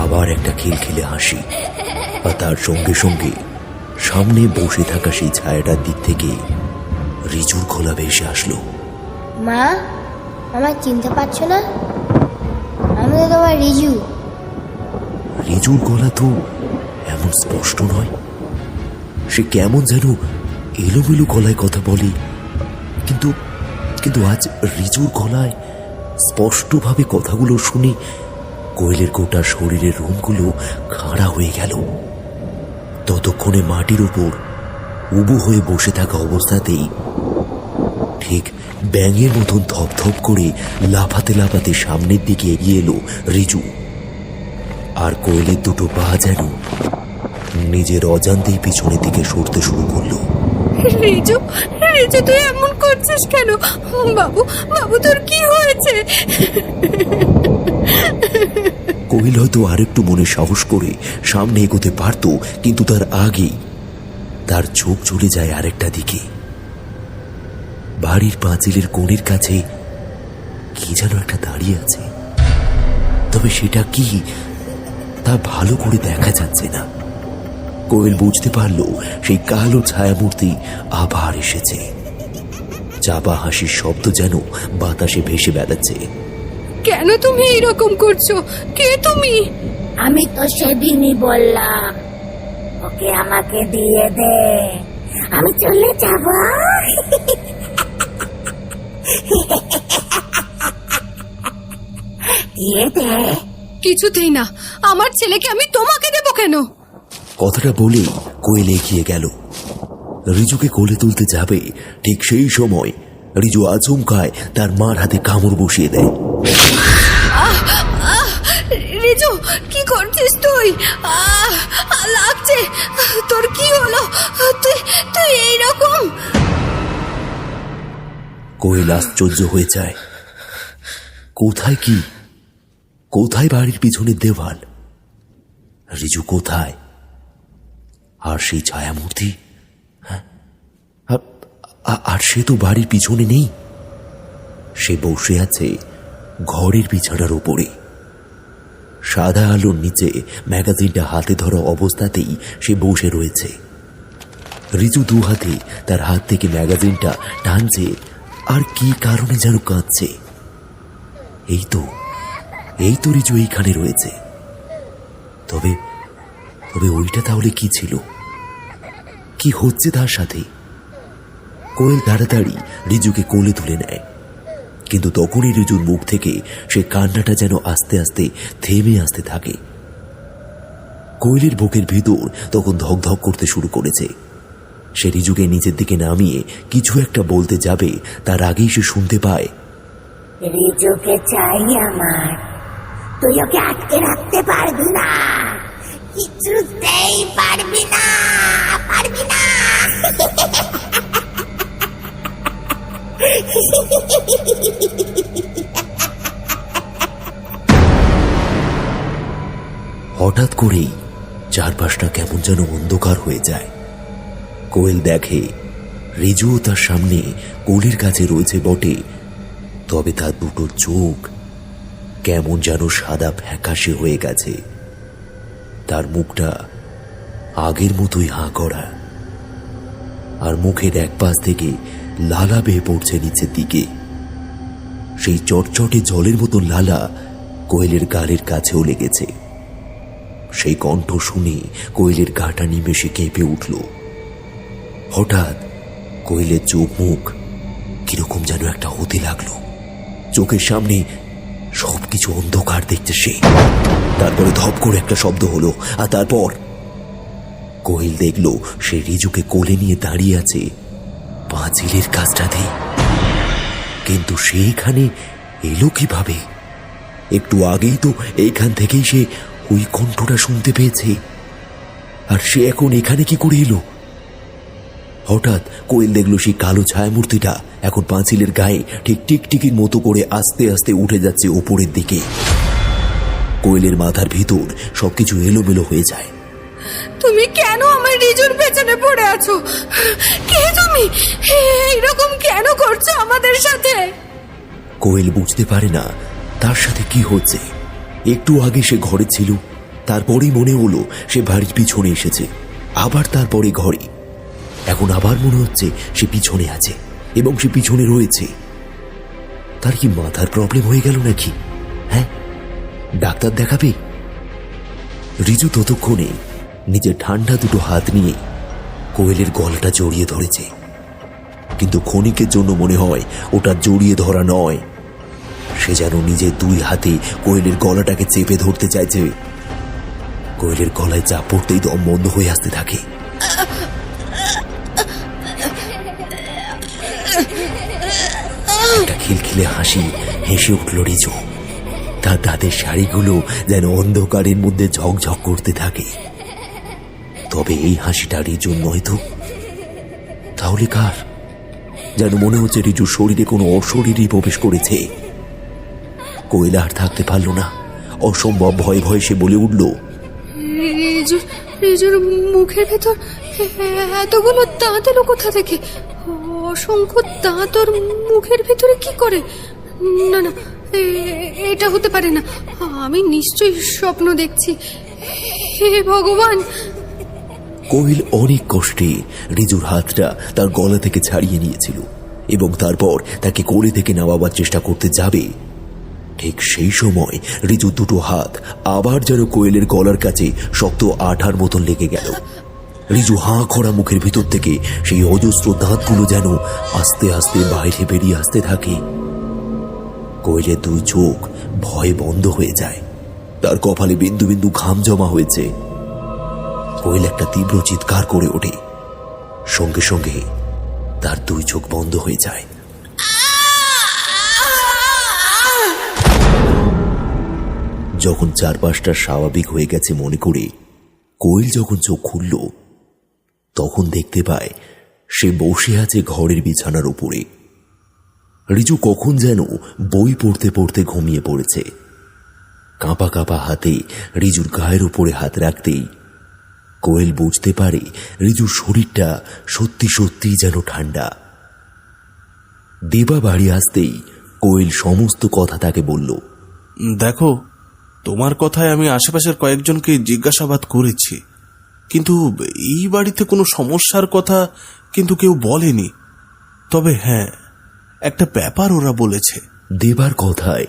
আবার একটা খিলখিলে হাসি, আর তার সঙ্গে সঙ্গে সামনে বসে থাকা সেই ছায়াটার দিক থেকে রিজুর গলা ভেসে আসলো। মা, আমায় চিনতে পারছো না? আমি তো তোমার রিজু। রিজুর গলা তো এমন স্পষ্ট নয়। সে কেমন যেন এলোমেলো গলায় কথা বলে। কিন্তু কিন্তু আজ রিজুর গলায় স্পষ্টভাবে কথাগুলো শুনে কোয়েলের গোটা শরীরের রোমগুলো খাড়া হয়ে গেল। ততক্ষণে মাটির উপর উবু হয়ে বসে থাকা অবস্থাতেই ঠিক ব্যাঙের মতন ধপধপ করে লাফাতে লাফাতে সামনের দিকে এগিয়ে এলো রিজু। আর কোয়েলের দুটো পা যেন নিজের অজান্তেই পিছনের দিকে সরতে শুরু করলো। রিজু, রিজু তুই এমন করছিস কেন? বাবু, বাবু তোর কি হয়েছে? কোয়েল হয়তো আরেকটু মনে সাহস করে সামনে এগোতে পারত, কিন্তু তার আগেই তার চোখ চলে যায় আরেকটা দিকে। বাড়ির পাঁচিলের কোণের কাছে কি যেন একটা দাঁড়িয়ে আছে, তবে সেটা কি তা ভালো করে দেখা যাচ্ছে না। কোয়েল বুঝতে পারল সেই কালো ছায়ামূর্তি আবার এসেছে। চাপা হাসির শব্দ যেন বাতাসে ভেসে বেড়াচ্ছে। কেন তুমি এইরকম করছো? কে তুমি? আমি তো সেদিনই বললাম ওকে আমাকে দিয়ে দে, আমি চলে যাব। দিয়ে দে। কিছুতেই না, আমার ছেলেকে আমি তোমাকে দেবো কেন? কথাটা বলে কোয়েল এগিয়ে গেল। রিজুকে কোলে তুলতে যাবে, ঠিক সেই সময় রিজু আচমকায় তার মার হাতে কামড় বসিয়ে দেয়। রিজু, কি করছিস তুই? লাগছে। তোর কি হলো? তুই তুই এইরকম? কোয়েল আশ্চর্য হয়ে যায়। কোথায় কি? কোথায় বাড়ির পিছনের দেওয়াল? রিজু কোথায়? আর সেই ছায়ামূর্তি? আর সে তো বাড়ির পিছনে নেই। সে বসে আছে ঘরের বিছানার উপরে। সাদা আলোর নিচে ম্যাগাজিনটা হাতে ধরা অবস্থাতেই সে বসে রয়েছে। রিজু দু হাতে তার হাত থেকে ম্যাগাজিনটা টানছে, আর কি কারণে যেন কাঁদছে। এই তো রিজু এইখানে রয়েছে। তবে তবে ওইটা তাহলে কি ছিল? কি হচ্ছে তার সাথে? কোয়েল তাড়াতাড়ি রিজুকে কোলে তুলে নেয়, কিন্তু তখনই রিজুর মুখ থেকে সে কান্নাটা যেন আস্তে আস্তে থেমে আসতে থাকে। কোয়েলের বুকের ভিতর তখন ধকধক করতে শুরু করেছে। সে রিজুকে নিচের দিকে নামিয়ে কিছু একটা বলতে যাবে, তার আগেই সে শুনতে পায়, রিজুকে চাই আমার, তুই ওকে আটকে রাখতে পারবি না, কিছুতেই পারবি না, পারবি না। হঠাৎ করেই চারপাশটা কেমন যেন অন্ধকার হয়ে যায়। কোয়েল দেখে রিজুও তার সামনে কোলের কাছে রয়েছে বটে, তবে তার দুটো চোখ কেমন যেন সাদা ফ্যাকাশে হয়ে গেছে। তার মুখটা আগের মতোই হাঁ করা, আর মুখের এক পাশ থেকে লালা বেয়ে পড়ছে নিচের দিকে। সেই চটচটে জলের মতো লালা কোয়েলের গালের কাছেও লেগেছে। সেই কণ্ঠ শুনে কোয়েলের গাটা নিমেষে কেঁপে উঠল। হঠাৎ কোয়েলের চোখ মুখ কিরকম যেন একটা হতে লাগলো। চোখের সামনে সবকিছু অন্ধকার দেখছে সে। তারপরে ধপ করে একটা শব্দ হলো, আর তারপর কোয়েল দেখল সে রিজুকে কোলে নিয়ে দাঁড়িয়ে আছে পাঁচিলের কাছটাতে। কিন্তু সে এখানে এলো কিভাবে? একটু আগেই তো এইখান থেকেই সে ওই কণ্ঠটা শুনতে পেয়েছে, আর সে এখন এখানে কি করে এলো? হঠাৎ কোয়েল দেখল সেই কালো ছায়ামূর্তিটা এখন পাঁচিলের গায়ে ঠিক টিকটিকির মতো করে আস্তে আস্তে উঠে যাচ্ছে উপরের দিকে। কোয়েলের মাথার ভিতর সবকিছু এলোমেলো হয়ে যায়। তুমি কেন আমার রিজুর পেছনে পড়ে আছো? কে তুমি? এইরকম কেন করছো আমাদের সাথে? কোয়েল বুঝতে পারে না তার সাথে কি হচ্ছে। একটু আগে সে ঘরে ছিল, তারপরেই মনে হলো সে বাড়ির পিছনে এসেছে, আবার তারপরে ঘরে। এখন আবার মনে হচ্ছে সে পিছনে আছে এবং সে পিছনে রয়েছে। তার কি মাথার প্রবলেম হয়ে গেল নাকি? হ্যাঁ, ডাক্তার দেখাবে? রিজু ততক্ষণে নিজের ঠান্ডা দুটো হাত নিয়ে কোয়েলের গলাটা জড়িয়ে ধরেছে। কিন্তু ক্ষণিকের জন্য মনে হয় ওটা জড়িয়ে ধরা নয়। সে যেন নিজের দুই হাতে কোয়েলের গলাটাকে চেপে ধরতে চাইছে। কোয়েলের গলায় চাপ পড়তেই দম বন্ধ হয়ে আসতে থাকে। একটা খিলখিলে হাসি হেসে উঠল রিজু। তার দাঁতের শাড়িগুলো যেন অন্ধকারের মধ্যে ঝকঝক করতে থাকে। তবে এই হাসিটা রিজুর নয় তো, তাহলে কার? যেন মনে হচ্ছে রিজুর শরীরে কোনো অশরীরই প্রবেশ করেছে। কোয়েল আর থাকতে পারল না, অসম্ভব ভয়ে ভয়ে সে বলে উঠল, রিজুর মুখের ভেতর এতগুলো দাঁত এলো কোথা থেকে? অসংখ্য দাঁত ওর মুখের ভেতরে কি করে? না না, এটা হতে পারে না। আমি নিশ্চয়ই স্বপ্ন দেখছি। হে ভগবান! কোয়েল অনেক কষ্টে রিজুর হাতটা তার গলা থেকে ছাড়িয়ে নিয়েছিল এবং তারপর তাকে কোলে থেকে নামাবার চেষ্টা করতে যাবে। ঠিক সেই সময় রিজু দুটো হাত আবার যেন কোয়েলের গলার কাছে শক্ত আঠার মতন লেগে গেল। রিজু হাঁ খরা মুখের ভিতর থেকে সেই অজস্র দাঁতগুলো যেন আস্তে আস্তে বাইরে বেরিয়ে আসতে থাকে। কোয়েলের দুই চোখ ভয়ে বন্ধ হয়ে যায়, তার কপালে বিন্দু বিন্দু ঘাম জমা হয়েছে। কোয়েল একটা তীব্র চিৎকার করে ওঠে, সঙ্গে সঙ্গে তার দুই চোখ বন্ধ হয়ে যায়। যখন চারপাশটা স্বাভাবিক হয়ে গেছে মনে করে কোয়েল যখন চোখ খুলল, তখন দেখতে পায় সে বসে আছে ঘরের বিছানার উপরে। রিজু কখন যেন বই পড়তে পড়তে ঘুমিয়ে পড়েছে। কাঁপা কাঁপা হাতে রিজুর গায়ের উপরে হাত রাখতেই কোয়েল বুঝতে পারে রিজুর শরীরটা সত্যি সত্যি যেন ঠান্ডা। দেবা বাড়ি আসতেই কোয়েল সমস্ত কথা তাকে বলল। দেখো, তোমার কথায় আমি আশেপাশের কয়েকজনকে জিজ্ঞাসাবাদ করেছি, কিন্তু এই বাড়িতে কোনো সমস্যার কথা কিন্তু কেউ বলেনি। তবে হ্যাঁ, একটা ব্যাপার ওরা বলেছে। দেবার কথায়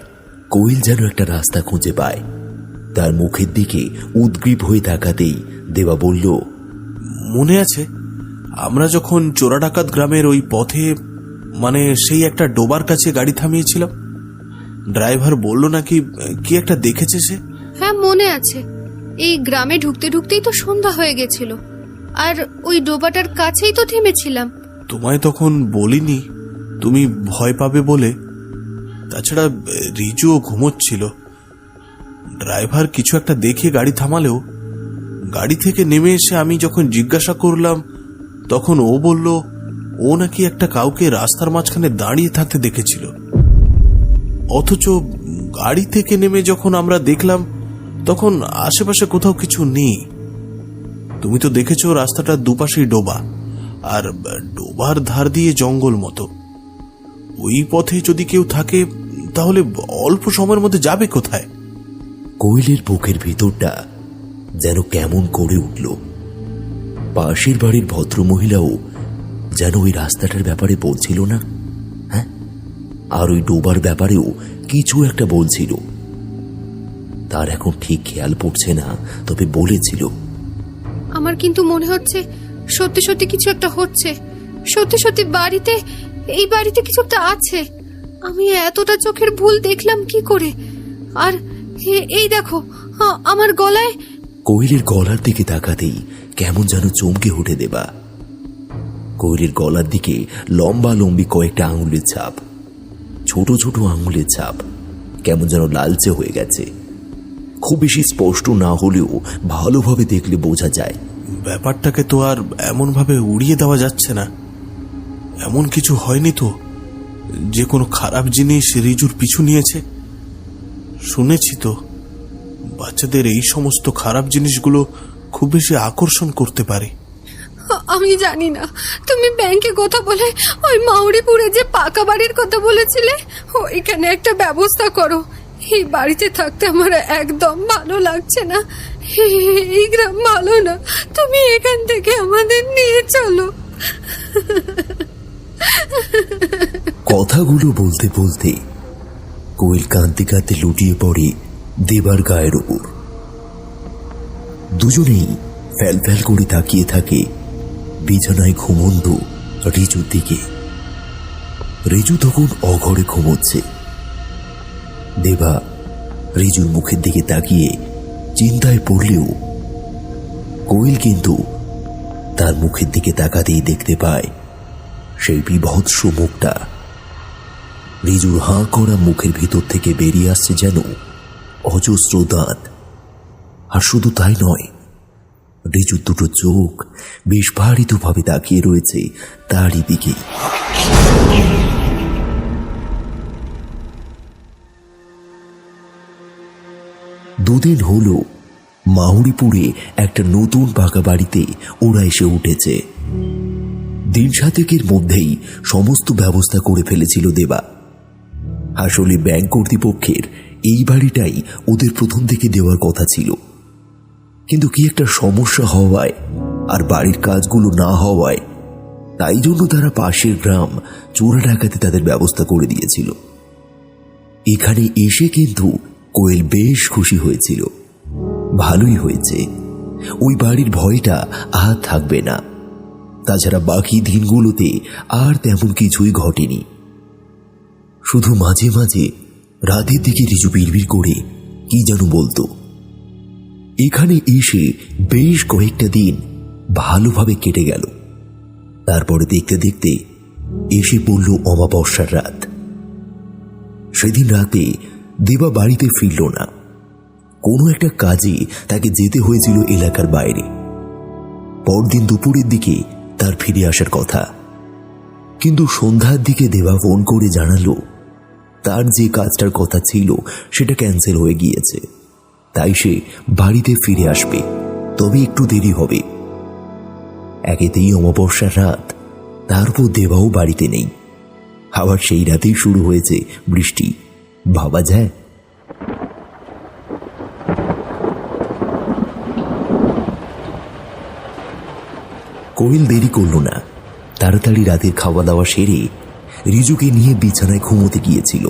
কোয়েল যেন একটা রাস্তা খুঁজে পায়। তার মুখের দিকে উদ্গ্রীব হয়ে তাকাতেই দেবা বলল, মনে আছে আমরা যখন চোরাডাকাত গ্রামের ওই পথে, মানে সেই একটা ডোবার কাছে গাড়ি থামিয়েছিলাম, ড্রাইভার বলল নাকি কি একটা দেখেছে সে? হ্যাঁ, মনে আছে। এই গ্রামে ঢুকতে ঢুকতেই তো সন্ধ্যা হয়ে গেছিল, আর ওই ডোবাটার কাছেই তো থেমেছিলাম। তোমায় তখন বলিনি, তুমি ভয় পাবে বলে। তাছাড়া রিজুও ঘুমোচ্ছিল। ড্রাইভার কিছু একটা দেখে গাড়ি থামালেও গাড়ি থেকে নেমে এসে আমি যখন জিজ্ঞাসা করলাম, তখন ও বলল ও নাকি একটা কাউকে রাস্তার মাঝখানে দাঁড়িয়ে থাকতে দেখেছিল। অথচ গাড়ি থেকে নেমে যখন আমরা দেখলাম, তখন আশেপাশে কোথাও কিছু নেই। তুমি তো দেখেছো রাস্তাটার দুপাশেই ডোবা, আর ডোবার ধার দিয়ে জঙ্গল মতো। ওই পথে যদি কেউ থাকে, তাহলে অল্প সময়ের মধ্যে যাবে কোথায়? কোয়েলের বুকের ভিতরটা যেন কেমন করে উঠল। পাশের বাড়ির ভদ্রমহিলাও যেন ওই রাস্তাটার ব্যাপারে বলছিল না? হ্যাঁ, আর ওই ডোবার ব্যাপারেও কিছু একটা বলছিল। তার এখন ঠিক খেয়াল পড়ছে না, তবে বলেছিল। আমার কিন্তু মনে হচ্ছে সত্যি সত্যি কিছু একটা হচ্ছে। সত্যি সত্যি এই বাড়িতে কিছু একটা আছে। আমি এতটা চোখের ভুল দেখলাম কি করে? আর এই দেখো, আমার গলায়। কোয়েলের গলার দিকে তাকাতেই কেমন যেন চমকে উঠে দেবা। কোয়েলের গলার দিকে লম্বা লম্বি কয়েকটা আঙুলের ছাপ, ছোট ছোট আঙুলের ছাপ, কেমন যেন লালচে হয়ে গেছে। খুব বেশি স্পষ্ট না হলেও ভালোভাবে দেখলে বোঝা যায়। ব্যাপারটাকে তো আর এমন ভাবে উড়িয়ে দেওয়া যাচ্ছে না। এমন কিছু হয়নি তো যে কোনো খারাপ জিনিস রিজুর পিছু নিয়েছে? শুনেছি তো বাচ্চাদের এই সমস্ত খারাপ জিনিসগুলো খুব বেশি আকর্ষণ করতে পারে। আমি জানি না, তুমি ব্যাংকে কথা বলে ওই মাউরিপুরে যে পাকা বাড়ির কথা বলেছিলে, ওইখানে একটা ব্যবস্থা করো। এই বাড়িতে থাকতে আমার একদম ভালো লাগছে না। এই গ্রাম ভালো না, তুমি এখান থেকে আমাদের নিয়ে চলো। কথাগুলো বলতে বলতে কোয়েল কাঁদতে কাঁদতে লুটিয়ে পড়ে দেবার গায়ের উপর। দুজনেই ফ্যাল ফ্যাল করে তাকিয়ে থাকে বিছানায় ঘুমন্ত রিজুর দিকে। রিজু তখন অঘরে ঘুমোচ্ছে। দেবা রিজুর মুখের দিকে তাকিয়ে চিন্তায় পড়লেও কোয়েল কিন্তু তার মুখের দিকে তাকাতেই দেখতে পায় সেই বিভৎস মুখটা। রিজুর হাঁ করা মুখের ভিতর থেকে বেরিয়ে আসছে যেন অজস্র দাঁত। আর শুধু তাই নয়, রিজুর দুটো চোখ বিস্ফারিতভাবে তাকিয়ে রয়েছে তারই দিকে। দুদিন হলো মাহুরিপুরে একটা নতুন পাকা বাড়িতে ওরা এসে উঠেছে। দিন সাতেকের মধ্যেই সমস্ত ব্যবস্থা করে ফেলেছিল দেবা। আসলে ব্যাংক কর্তৃপক্ষের এই বাড়িটাই ওদের প্রথম থেকে দেওয়ার কথা ছিল, কিন্তু কি একটা সমস্যা হওয়ায় আর বাড়ির কাজগুলো না হওয়ায় তাই জন্য তারা পাশের গ্রাম চোরা ডাকাতে তাদের ব্যবস্থা করে দিয়েছিল। এখানে এসে কিন্তু কোয়েল বেশ খুশি হয়েছিল। ভালোই হয়েছে, ওই বাড়ির ভয়টা আর থাকবে না। তাছাড়া বাকি দিনগুলোতে আর তেমন কিছুই ঘটেনি। শুধু মাঝে মাঝে রাতের দিকে রিজু বিড়বিড় করে কি যেন বলতো। এখানে এসে বেশ কয়েকটা দিন ভালোভাবে কেটে গেল। তারপরে দেখতে দেখতে এসে পড়ল অমাবস্যার রাত। সেদিন রাতে দেবা বাড়িতে ফিরল না। কোনো একটা কাজে তাকে যেতে হয়েছিল এলাকার বাইরে। পরদিন দুপুরের দিকে তার ফিরে আসার কথা, কিন্তু সন্ধ্যার দিকে দেবা ফোন করে জানালো তার যে কাজটার কথা ছিল সেটা ক্যান্সেল হয়ে গিয়েছে। তাই সে বাড়িতে ফিরে আসবে, তবে একটু দেরি হবে। একেতেই অমাবস্যার রাত, তারপর দেবাও বাড়িতে নেই। আবার সেই রাতেই শুরু হয়েছে বৃষ্টি। ভাবা যায়? কোয়েল দেরি করল না। তাড়াতাড়ি রাতের খাওয়া দাওয়া সেরে রিজুকে নিয়ে বিছানায় ঘুমোতে গিয়েছিল।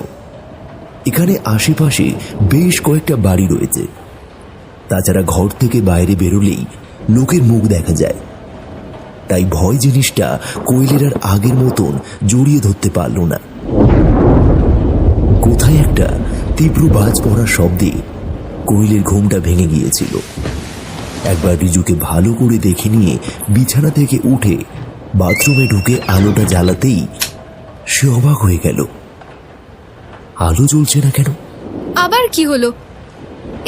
এখানে আশেপাশে বেশ কয়েকটা বাড়ি রয়েছে। তাছাড়া ঘর থেকে বাইরে বেরোলেই লোকের মুখ দেখা যায়। তাই ভয় জিনিসটা কোয়েলের আর আগের মতন জড়িয়ে ধরতে পারল না। কোথায় একটা তীব্র বাজ পড়ার শব্দে কোয়েলের ঘুমটা ভেঙে গিয়েছিল। একবার রিজুকে ভালো করে দেখে নিয়ে বিছানা থেকে উঠে বাথরুমে ঢুকে আলোটা জ্বালাতেই সে অবাক হয়ে গেল। আলো জ্বলছে না কেন? আবার কি হলো?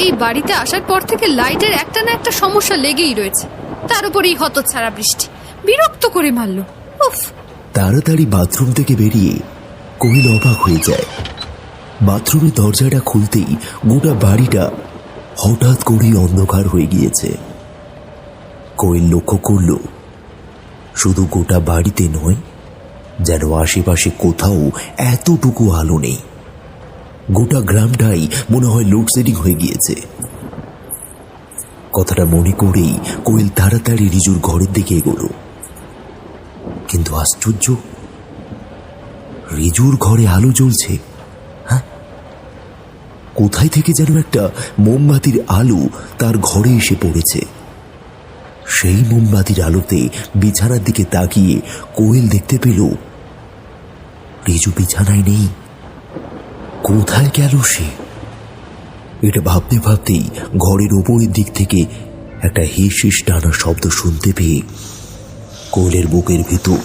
এই বাড়িতে আসার পর থেকে লাইটের একটা না একটা সমস্যা লেগেই রয়েছে। তার উপরেই হতচ্ছাড়া বৃষ্টি বিরক্ত করে মারল। উফ! তাড়াতাড়ি বাথরুম থেকে বেরিয়ে কোয়েল অবাক হয়ে যায়। বাথরুমের দরজাটা খুলতেই গোটা বাড়িটা হঠাৎ করেই অন্ধকার হয়ে গিয়েছে। কোয়েল লক্ষ্য করল শুধু গোটা বাড়িতে নয়, যেন আশেপাশে কোথাও এতটুকু আলো নেই। গোটা গ্রামটাই মনে হয় লোডশেডিং হয়ে গিয়েছে। কথাটা মনে করেই কোয়েল তাড়াতাড়ি রিজুর ঘরের দিকে এগোল। কিন্তু আশ্চর্য, রিজুর ঘরে আলো জ্বলছে। হ্যাঁ, কোথায় থেকে যেন একটা মোমবাতির আলো তার ঘরে এসে পড়েছে। সেই মোমবাতির আলোতে বিছানার দিকে তাকিয়ে কোয়েল দেখতে পেল রিজু বিছানায় নেই। কোথায় গেল সে? এটা ভাবতে ভাবতেই ঘরের ওপরের দিক থেকে একটা হিস হিস টানা শব্দ শুনতে পেয়ে কোয়েলের বুকের ভিতর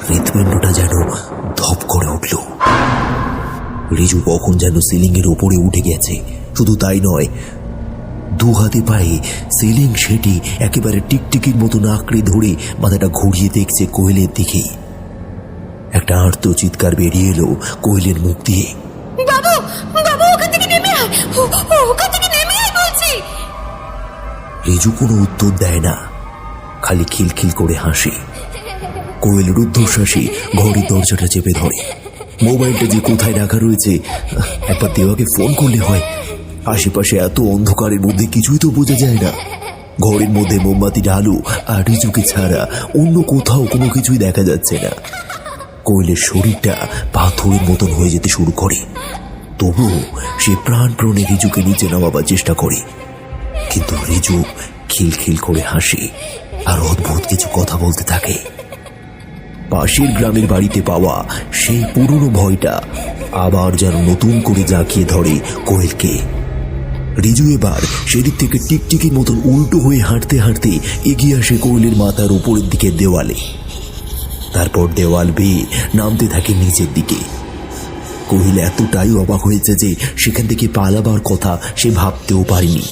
হৃৎপিণ্ডটা যেন ধপ করে উঠল। রিজু কখন যেন সিলিং এর ওপরে উঠে গেছে। শুধু তাই নয়, দু হাতে পায়ে সিলিং সেটি একেবারে টিকটিকির মতো আঁকড়ে ধরে মাথাটা ঘুরিয়ে দেখছে কোয়েলের দিকে। একটা আর্ত চিৎকার বেরিয়ে এলো কোয়েলের মুখ দিয়ে। বাবু, বাবু, ওখান থেকে নেমে আয়! ওখান থেকে নেমে আয় বলছি! রিজু কোনো উত্তর দেয় না, খালি খিলখিল করে হাসে। কোয়েল রুদ্ধশ্বাসে ঘরের দরজাটা চেপে ধরে। মোবাইলটা যে কোথায় রাখা রয়েছে, একবার দেওয়াকে ফোন করলে হয়। আশেপাশে এত অন্ধকারের মধ্যে কিছুই তো বোঝা যায় না। ঘরের মধ্যে মোমবাতির আলো আর রিজুকে ছাড়া অন্য কোথাও কোনো কিছুই দেখা যাচ্ছে না। কোয়েলের শরীরটা পাথরের মতন হয়ে যেতে শুরু করে। তবুও সে প্রাণপণে রিজুকে নিচে নামাবার চেষ্টা করে, কিন্তু রিজু খিলখিল করে হাসে আর অদ্ভুত কিছু কথা বলতে থাকে। পাশের গ্রামের বাড়িতে পাওয়া সেই পুরনো ভয়টা আবার যেন নতুন করে জাঁকিয়ে ধরে কোয়েলকে। রিজু এবার সেদিক থেকে টিকটিকির মতন উল্টো হয়ে হাঁটতে হাঁটতে এগিয়ে আসে কোয়েলের মাথার উপরের দিকে দেওয়ালে। তারপর দেওয়াল বেয়ে নামতে থাকে নিচের দিকে। কোয়েল এতটাই অবাক হয়েছে যে সেখান থেকে পালাবার কথা সে ভাবতেও পারেনি।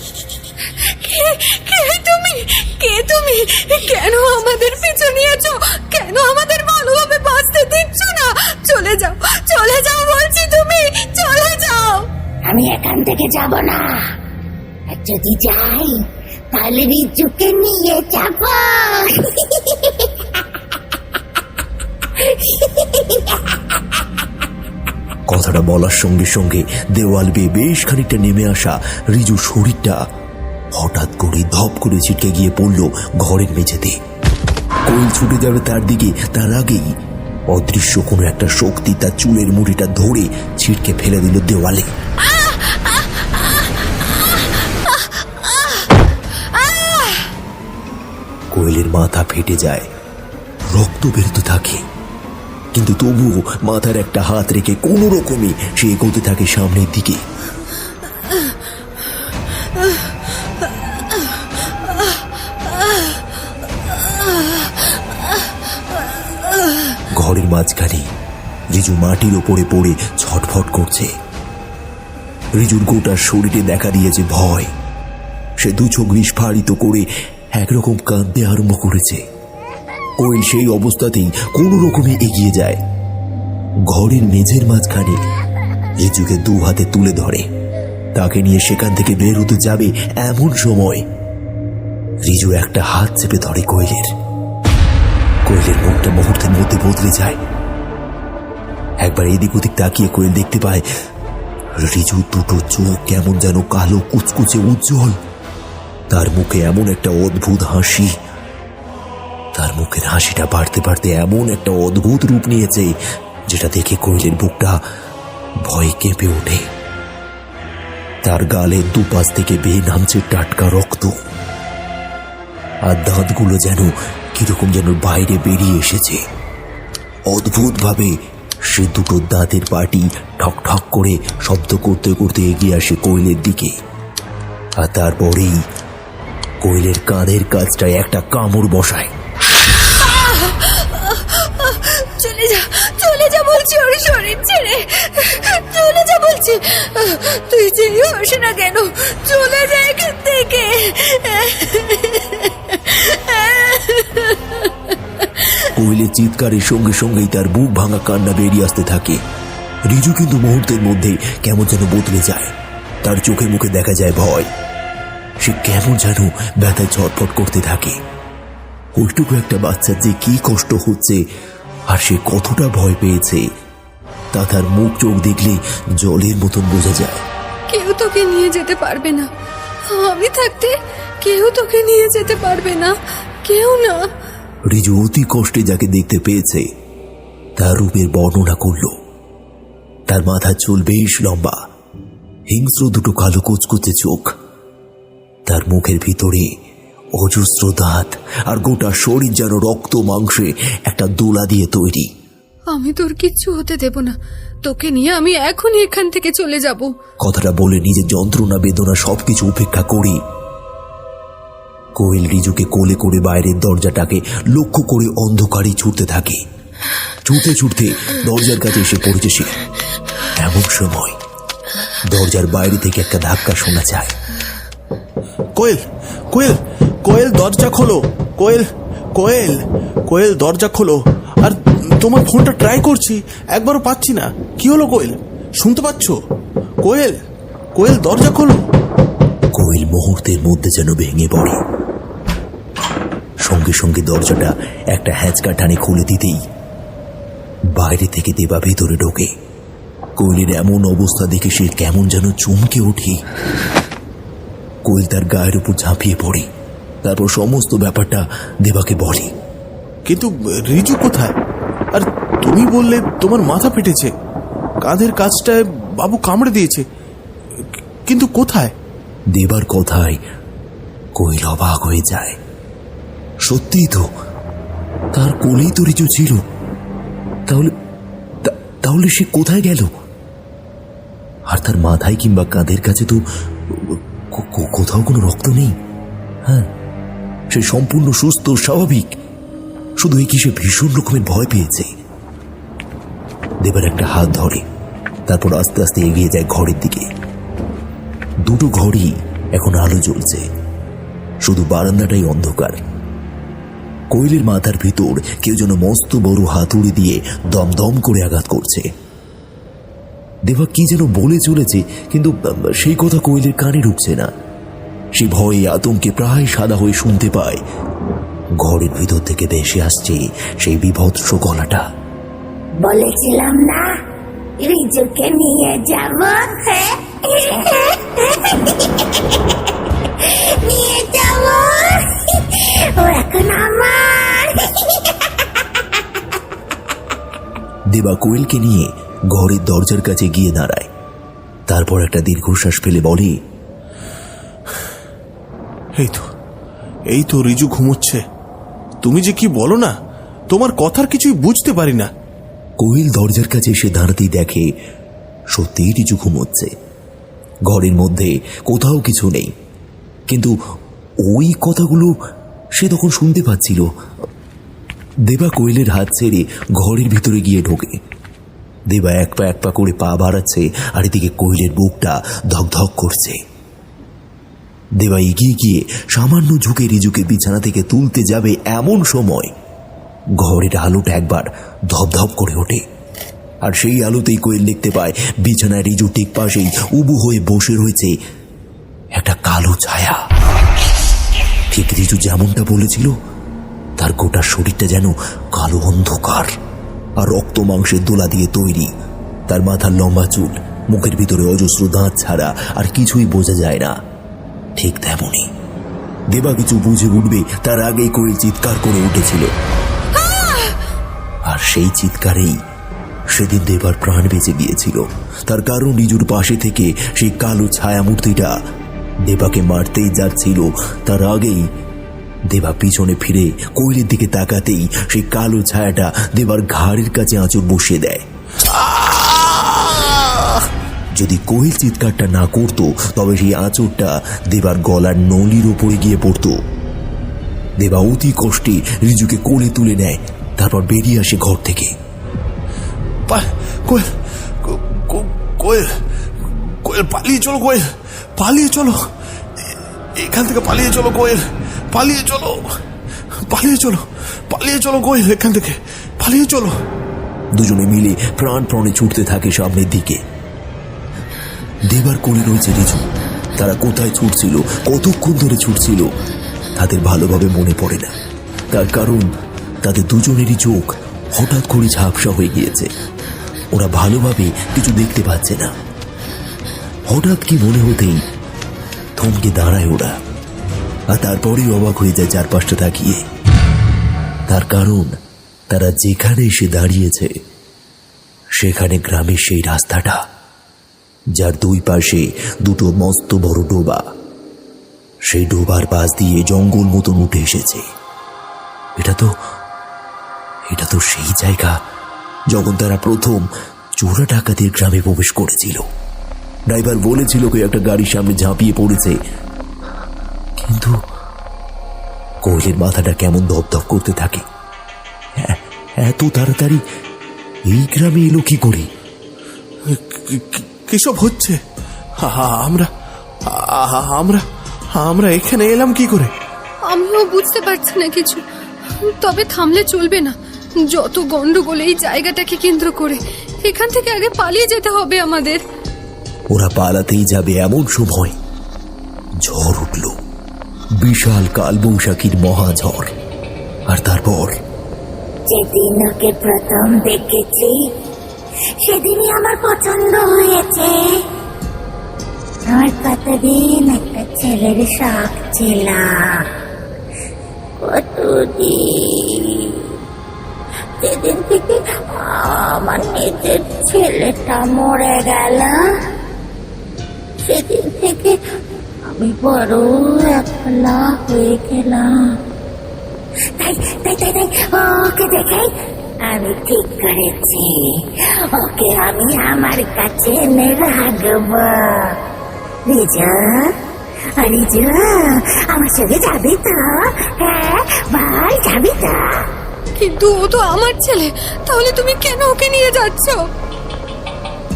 কে তুমি কেন আমাদের পিছু নিয়েছো? কেন আমাদের ভালোভাবে বাঁচতে দিচ্ছ না? চলে যাও বলছি, তুমি চলে যাও। আমি এখান থেকে যাব না, আর যদি যাই তাহলে রিজুকে নিয়ে যাব। কথাটা বলার সঙ্গে সঙ্গে দেওয়াল বেয়ে বেশ খানিকটা নেমে আসা রিজু শরীরটা হঠাৎ করে ধপ করে ছিটকে গিয়ে পড়ল ঘরের মেঝেতে। কোয়েল ছুটে যাবে তার দিকে, তার আগেই অদৃশ্য কোনো একটা শক্তি তার চুলের মুঠিটা ধরে ছিটকে ফেলে দিল দেওয়ালে। কোয়েলের মাথা ফেটে যায়, রক্ত বেরোতে থাকে, কিন্তু তবুও মাথার একটা হাত রেখে কোনো রকমে সে এগোতে থাকে সামনের দিকে। ঘরের মাঝখানে রিজু মাটির ওপরে পড়ে ছটফট করছে। রিজুর গোটা শরীরে দেখা দিয়েছে ভয়। সে দু চোখ বিস্ফারিত করে একরকম কাঁদতে আরম্ভ করেছে। কোয়েল সেই অবস্থাতেই কোনো রকমে এগিয়ে যায়, ঘরের মেঝের মাঝখানে রিজুকে দু হাতে তুলে ধরে। তাকে নিয়ে সেখান থেকে বের হতে যাবে এমন সময় রিজু একটা হাত চেপে ধরে কোয়েলের। কোয়েলের মুখটা মুহূর্তের মধ্যে বদলে যায়। একবার এদিক ওদিক তাকিয়ে কোয়েল দেখতে পায় রিজুর দুটো চোখ কেমন যেন কালো কুচকুচে উজ্জ্বল। তার মুখে এমন একটা অদ্ভুত হাসি, তার মুখের হাসিটা বাড়তে বাড়তে এমন একটা অদ্ভুত রূপ নিয়েছে যেটা দেখে কোয়েলের বুকটা ভয়ে কেঁপে ওঠে। তার গালের দুপাশ থেকে বেয়ে নামছে টাটকা রক্ত, আর দাঁতগুলো যেন কিরকম যেন বাইরে বেরিয়ে এসেছে। অদ্ভুত ভাবে সে দুটো দাঁতের পাটি ঠক ঠক করে শব্দ করতে করতে এগিয়ে আসে কোয়েলের দিকে। আর তারপরেই কোয়েলের কাঁধের কাছটায় একটা কামড় বসায়। চলে যা বলছি, ওর শরীর ছেড়ে চলে যা বলছি। তুই যেই হোস না কেন, চলে যা এখান থেকে। কোয়েলের চিৎকারের সঙ্গে সঙ্গেই তার বুক ভাঙা কান্না বেরিয়ে আসতে থাকে। রিজু কিন্তু মুহূর্তের মধ্যে কেমন যেন বদলে যায়। তার চোখে মুখে দেখা যায় ভয়। সে কেমন যেন ব্যথায় ছটফট করতে থাকে। ওইটুকু একটা বাচ্চার যে কি কষ্ট হচ্ছে আর সে কতটা ভয় পেয়েছে তা তার মুখ চোখ দেখলে জলের মতন বোঝা যায়। কেউ তোকে নিয়ে যেতে পারবে না, আমি থাকতে কেউ তোকে নিয়ে যেতে পারবে না, কেউ না। রিজু অতি কষ্টে যাকে দেখতে পেয়েছে তার রূপের বর্ণনা করল। তার মাথার চুল বেশ লম্বা, হিংস্র দুটো কালো কুচকুচে চোখ, তার মুখের ভিতরে অজস্র দাঁত, আর গোটা শরীর যেন রক্ত মাংসে একটা দোলা দিয়ে তৈরি। আমি তোর কিচ্ছু হতে দেব না, তোকে নিয়ে আমি এখনই এখান থেকে চলে যাব। কথাটা বলে নিজের যন্ত্রণা বেদনা সবকিছু উপেক্ষা করে কোয়েল রিজুকে কোলে করে বাইরের দরজাটাকে লক্ষ্য করে অন্ধকারে ছুটতে থাকে। ছুটতে ছুটতে দরজার কাছে এসে পড়েছে সে। এমন সময় দরজার বাইরে থেকে একটা ধাক্কা শোনা যায়। কোয়েল কোয়েল কোয়েল দরজা খোলো, কোয়েল কোয়েল কোয়েল দরজা খোলো। আর তোমার ফোনটা ট্রাই করছি, একবারও পাচ্ছি না। কি হলো কোয়েল, শুনতে পাচ্ছ? কোয়েল কোয়েল দরজা খোলো। কোয়েল মুহূর্তের মধ্যে যেন ভেঙে পড়ে। সঙ্গে সঙ্গে দরজাটা একটা হ্যাঁচকা টানে খুলে দিতেই বাইরে থেকে দেবা ভেতরে ঢোকে। কোয়েলের এমন অবস্থা দেখে সে কেমন যেন চমকে ওঠে। কোয়েল তার গায়ের উপর ঝাঁপিয়ে পড়ে, তারপর সমস্ত ব্যাপারটা দেবাকে বলে। কিন্তু রিজু কোথায়? আর তুমি বললে তোমার মাথা ফেটেছে, কাঁধের কাছটায় বাবু কামড়ে দিয়েছে, কিন্তু কোথায়? দেবার কথায় কোয়েল অবাক হয়ে যায়। সত্যিই তো, তার কোলেই তো রিজু ছিল। তাহলে তাহলে সে কোথায় গেল? আর তার মাথায় কিংবা কাঁধের কাছে তো কোথাও কোনো রক্ত নেই। হ্যাঁ, সে সম্পূর্ণ সুস্থ, স্বাভাবিক। শুধু এই কি সে ভীষণ রকমের ভয় পেয়েছে। দেবার একটা হাত ধরে, তারপর আস্তে আস্তে এগিয়ে যায় ঘরের দিকে। দুটো ঘরই এখন আলো জ্বলছে, শুধু বারান্দাটাই অন্ধকার। কোয়েলের মাথার ভিতর কেউ যেন মস্ত বড় হাতুড়ি দিয়ে দমদম করে আঘাত করছে। দেবা কি যেন বলে চলেছে, কিন্তু সেই কথা কোয়েলের কানে ঢুকছে না। সে ভয়ে আতঙ্কে প্রায় সাদা হয়ে শুনতে পায় ঘরের ভিতর থেকে ভেসে আসছে সেই বিভৎস গলাটা। বলেছিলাম না রিজুকে নিয়ে যাব, নিয়ে যাব, ও এখন আমার। দেবা কোয়েলকে নিয়ে ঘরের দরজার কাছে গিয়ে দাঁড়ায়। তারপর একটা দীর্ঘশ্বাস ফেলে বলে, এই তো রিজু ঘুমোচ্ছে। তুমি যে কি বলো না, তোমার কথার কিছুই বুঝতে পারি না। কোয়েল দরজার কাছে এসে দাঁড়াতেই দেখে সত্যিই রিজু ঘুমোচ্ছে। ঘরের মধ্যে কোথাও কিছু নেই, কিন্তু ওই কথাগুলো সে তখন শুনতে পাচ্ছিল। দেবা কোয়েলের হাত ছেড়ে ঘরের ভিতরে গিয়ে ঢোকে। দেবা এক পা করে পা বাড়াচ্ছে, আর এদিকে কোয়েলের বুকটা ধকধক করছে। দেবা এগিয়ে গিয়ে সামান্য ঝুঁকে রিজুকে বিছানা থেকে তুলতে যাবে, এমন সময় ঘরের আলোটা একবার ধপধপ করে ওঠে। আর সেই আলোতেই কোয়েল দেখতে পায় বিছানায় রিজু ঠিক পাশেই উবু হয়ে বসে রয়েছে একটা কালো ছায়া। ঠিক রিজু যেমনটা বলেছিল, তার গোটা শরীরটা যেন কালো অন্ধকার আর রক্ত মাংসের দোলা দিয়ে তৈরি। তার মাথার লম্বা চুল, মুখের ভিতরে অজস্র দাঁত ছাড়া আর কিছুই বোঝা যায় না। ঠিক তেমনই দেবা কিছু বুঝে উঠবে তার আগেই কোয়েল চিৎকার করে উঠেছিল। আর সেই চিৎকারেই সেদিন দেবার প্রাণ বেঁচে গিয়েছিল। তার কারণ রিজুর পাশে থেকে সেই কালো ছায়া মূর্তিটা দেবাকে মারতেই যাচ্ছিল। তার আগেই দেবা পিছনে ফিরে কোয়েলের দিকে তাকাতেই সেই কালো ছায়াটা দেবার ঘাড়ের কাছে আঁচড় বসিয়ে দেয়। যদি কোয়েল চিৎকারটা না করতো, তবে সেই আঁচড়টা দেবার গলার নলির ওপরে গিয়ে পড়ত। দেবা অতি কষ্টে রিজুকে কোলে তুলে নেয়, তারপর বেরিয়ে আসে ঘর থেকে। কোয়েল পালিয়ে চলো, কোয়েল পালিয়ে চলো, এখান থেকে পালিয়ে চলো, কোয়েল পালিয়ে চলো, পালিয়ে চলো, পালিয়ে চলো কোয়েল, এখান থেকে পালিয়ে চলো। দুজনে মিলে প্রাণপণে ছুটতে থাকে সামনের দিকে। দেবার কোলে রয়েছে রিজু। তারা কোথায় ছুটছিল, কতক্ষণ ধরে ছুটছিল, তাদের ভালোভাবে মনে পড়ে না। তার কারণ তাদের দুজনেরই চোখ হঠাৎ করে ঝাপসা হয়ে গিয়েছে। ওরা ভালোভাবে কিছু দেখতে পাচ্ছে না। হঠাৎ কি মনে হতেই থমকে দাঁড়ায় ওরা, আর তারপরেই অবাক হয়ে যায় চারপাশটা তাকিয়ে। তার কারণ তারা যেখানে এসে দাঁড়িয়েছে সেখানে গ্রামের সেই রাস্তাটা, যার দুই পাশে দুটো মস্ত বড় ডোবা। সেই ডোবার পাশ দিয়ে জঙ্গল মতন উঠে এসেছে। এটা তো সেই জায়গা যখন তারা প্রথম চোরা ডাকাতের গ্রামে প্রবেশ করেছিল। ড্রাইভার বলেছিল কেউ একটা গাড়ির সামনে ঝাঁপিয়ে পড়েছে, কিন্তু কোয়েলের মাথাটা কেমন ধপধপ করতে থাকে। এত তাড়াতাড়ি এই গ্রামে এলো কি করে? কিসব হচ্ছে? আমরা আমরা আমরা এখানে এলাম কি করে? আমিও বুঝতে পারছি না কিছু। তবে থামলে চলবে না। যত গন্ডগোল এই জায়গাটাকে কেন্দ্র করে, এখান থেকে আগে পালিয়ে যেতে হবে আমাদের। ওরা পালাতেই যাবে এমন সময় ঝড় উঠল, বিশাল কালবৈশাখীর মহাঝড়। আর তারপর যেদিন ওকে প্রথম দেখেছি সেদিনই আমার পছন্দ হয়েছে। আমার কতদিন একটা ছেলের শখ ছিল, কতদিন। যেদিন থেকে আমার নিজের ছেলেটা মরে গেল, সেদিন থেকে আমি বড় একলা হয়ে গেলাম। তাই তাই তাই তাই ওকে দেখে আমি ঠিক করেছি, ওকে আমি আমার কাছে এনে রাখবো। রিজু, রিজু, আমার সঙ্গে যাবি তো? হ্যাঁ ভাই, যাবি তো? কিন্তু ও তো আমার ছেলে, তাহলে তুমি কেন ওকে নিয়ে যাচ্ছ?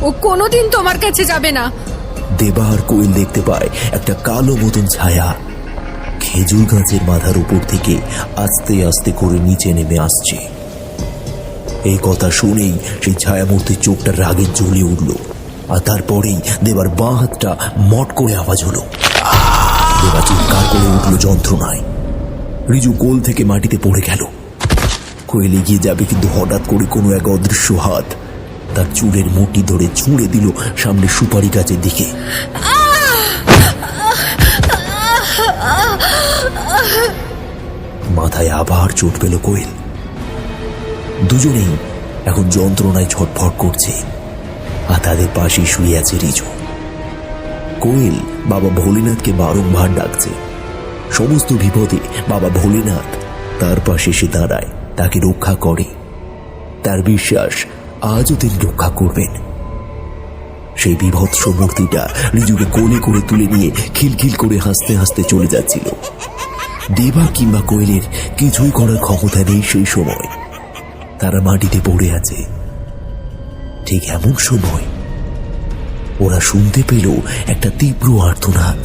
ও কোনোদিন তোমার কাছে যাবে না। দেবা আর কোয়েল দেখতে পায় একটা কালো মতন ছায়া খেজুর গাছের মাথার উপর থেকে আস্তে আস্তে করে নিচে নেমে আসছে। এই কথা শুনেই সেই ছায়ামূর্তির চোখটা রাগে জ্বলে উঠল, আর তারপরেই দেবার বাঁ হাতটা মট করে আওয়াজ হলো। দেবা চিৎকার করে উঠল যন্ত্রণায়। রিজু কোল থেকে মাটিতে পড়ে গেল। কোয়েল এগিয়ে যাবে, কিন্তু হঠাৎ করে কোনো এক অদৃশ্য হাত তার চুলের মুঠি ধরে ছুঁড়ে দিল সামনে সুপারি গাছের দিকে। মাথায় আবার চোট পেল কোয়েল। দুজনেই এখন যন্ত্রণায় ছটফট করছে, আর তাদের পাশেই শুয়ে আছে রিজু। কোয়েল বাবা ভোলেনাথকে বারংবার ডাকছে। সমস্ত বিপদে বাবা ভোলেনাথ তার পাশে এসে দাঁড়ায়, তাকে রক্ষা করে। তার বিশ্বাস আজও তিনি রক্ষা করবেন। সেই বিভৎস মূর্তিটা রিজুকে কোলে করে তুলে নিয়ে খিলখিল করে হাসতে হাসতে চলে যাচ্ছিল। দেবা কিংবা কোয়েলের কিছুই করার ক্ষমতা নেই সেই সময়। তারা মাটিতে পড়ে আছে। ঠিক এমন সময় ওরা শুনতে পেল একটা তীব্র আর্তনাদ।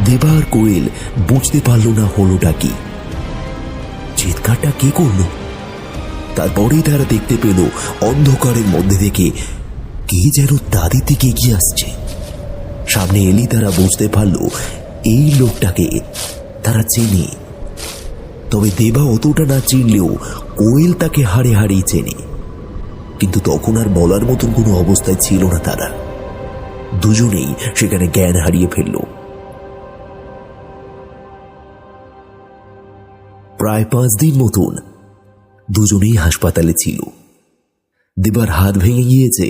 দেবা আর কোয়েল বুঝতে পারল না হলোটা কি। চিৎকারটা কে করলো? তারপরেই তারা দেখতে পেল অন্ধকারের মধ্যে থেকে কে যেন তাদের দিকে এগিয়ে আসছে। সামনে এলি তারা বুঝতে পারল এই লোকটাকে তারা চেনে। তবে দেবা অতটা না চিনলেও কোয়েল তাকে হাড়ে হাড়েই চেনে। কিন্তু তখন আর বলার মতন কোনো অবস্থায় ছিল না তারা। দুজনেই সেখানে জ্ঞান হারিয়ে ফেলল। প্রায় 5 দিন মতন দুজনেই হাসপাতালে ছিল। দেবার হাত ভেঙে গিয়েছে,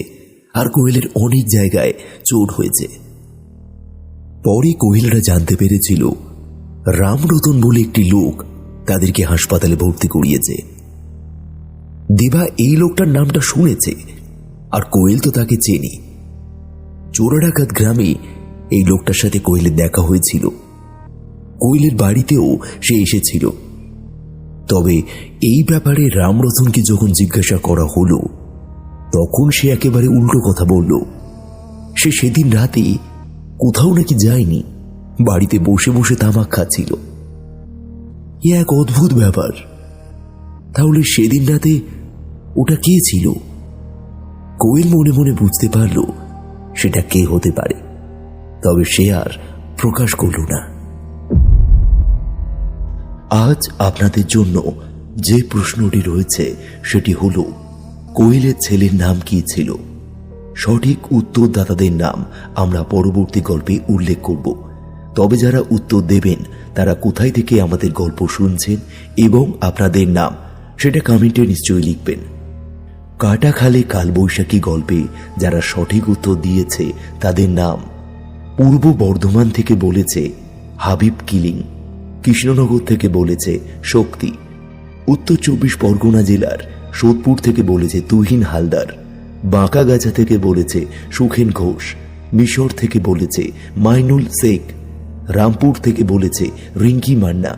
আর কোয়েলের অনেক জায়গায় চোট হয়েছে। পরে কোয়েলরা জানতে পেরেছিল রামরতন বলে একটি লোক তাদেরকে হাসপাতালে ভর্তি করিয়েছে। দেবা এই লোকটার নামটা শুনেছে, আর কোয়েল তো তাকে চেনে। চোরাডাকাত গ্রামে এই লোকটার সাথে কোয়েলের দেখা হয়েছিল। কোয়েলের বাড়িতেও সে এসেছিল। তবে এই ব্যাপারে রামরতনকে যখন জিজ্ঞাসা করা হলো, তখন সে একেবারে উল্টো কথা বলল। সে সেদিন রাতে কোথাও নাকি যায়নি, বাড়িতে বসে বসে তামাক খাচ্ছিল। এ এক অদ্ভুত ব্যাপার। তাহলে সেদিন রাতে ওটা কে ছিল? কোয়েল মনে মনে বুঝতে পারল সেটা কে হতে পারে, তবে সে আর প্রকাশ করল না। আজ আপনাদের জন্য যে প্রশ্নটি রয়েছে সেটি হল, কোয়েলের ছেলের নাম কি ছিল? সঠিক উত্তরদাতাদের নাম আমরা পরবর্তী গল্পে উল্লেখ করব। তবে যারা উত্তর দেবেন তারা কোথায় থেকে আমাদের গল্প শুনছেন এবং আপনাদের নাম সেটা কমেন্টে নিশ্চয়ই লিখবেন। কাটাখালে কালবৈশাখী গল্পে যারা সঠিক উত্তর দিয়েছে তাদের নাম: পূর্ব বর্ধমান থেকে বলেছে হাবিব কিলিং, কৃষ্ণনগর থেকে বলেছে শক্তি, উত্তর 24 পরগনা জেলার সোদপুর থেকে বলেছে তুহিন হালদার, বাঁকাগাছা থেকে বলেছে সুখেন ঘোষ, মিশর থেকে বলেছে মাইনুল শেখ, রামপুর থেকে বলেছে রিঙ্কি মান্না,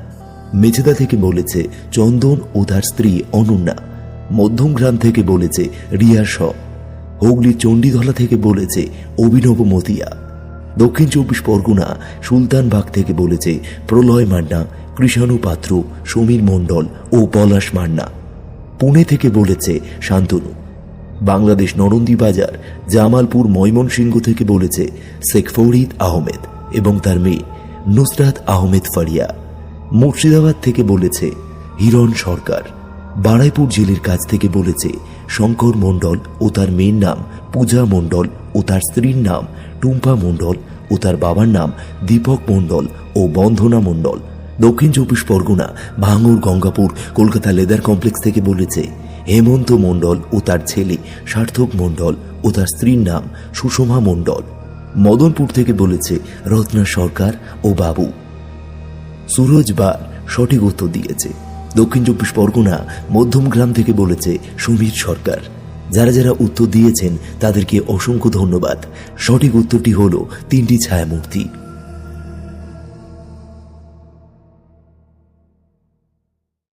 মেছেদা থেকে বলেছে চন্দন ও তার স্ত্রী অনন্যা, মধ্যমগ্রাম থেকে বলেছে রিয়া শ, হুগলি চণ্ডীধলা থেকে বলেছে অভিনব মতিয়া, দক্ষিণ 24 পরগনা সুলতানবাগ থেকে বলেছে প্রলয় মান্না, কৃষাণু পাত্র, সমীর মণ্ডল ও পলাশ মান্না, পুনে থেকে বলেছে শান্তনু, বাংলাদেশ নরন্দি বাজার জামালপুর ময়মনসিংহ থেকে বলেছে শেখ ফরিদ আহমেদ এবং তার মেয়ে নুসরাত আহমেদ ফারিয়া, মুর্শিদাবাদ থেকে বলেছে হিরণ সরকার, বারাইপুর জেলের কাছ থেকে বলেছে শঙ্কর মণ্ডল ও তার মেয়ের নাম পূজা মণ্ডল ও তার স্ত্রীর নাম টুম্পা মণ্ডল ও তার বাবার নাম দীপক মণ্ডল ও বন্ধনা মণ্ডল, দক্ষিণ 24 পরগনা ভাঙড় গঙ্গাপুর কলকাতা লেদার কমপ্লেক্স থেকে বলেছে হেমন্ত মণ্ডল ও তার ছেলে সার্থক মণ্ডল ও তার স্ত্রীর নাম সুষমা মণ্ডল, মদনপুর থেকে বলেছে রত্না সরকার ও বাবু। সুরজ বার সঠিক উত্তর দিয়েছে। দক্ষিণ 24 পরগনা মধ্যমগ্রাম থেকে বলেছে সমীর সরকার। যারা যারা উত্তর দিয়েছেন তাদেরকে অসংখ্য ধন্যবাদ। সঠিক উত্তরটি হলো 3টি ছায়ামূর্তি।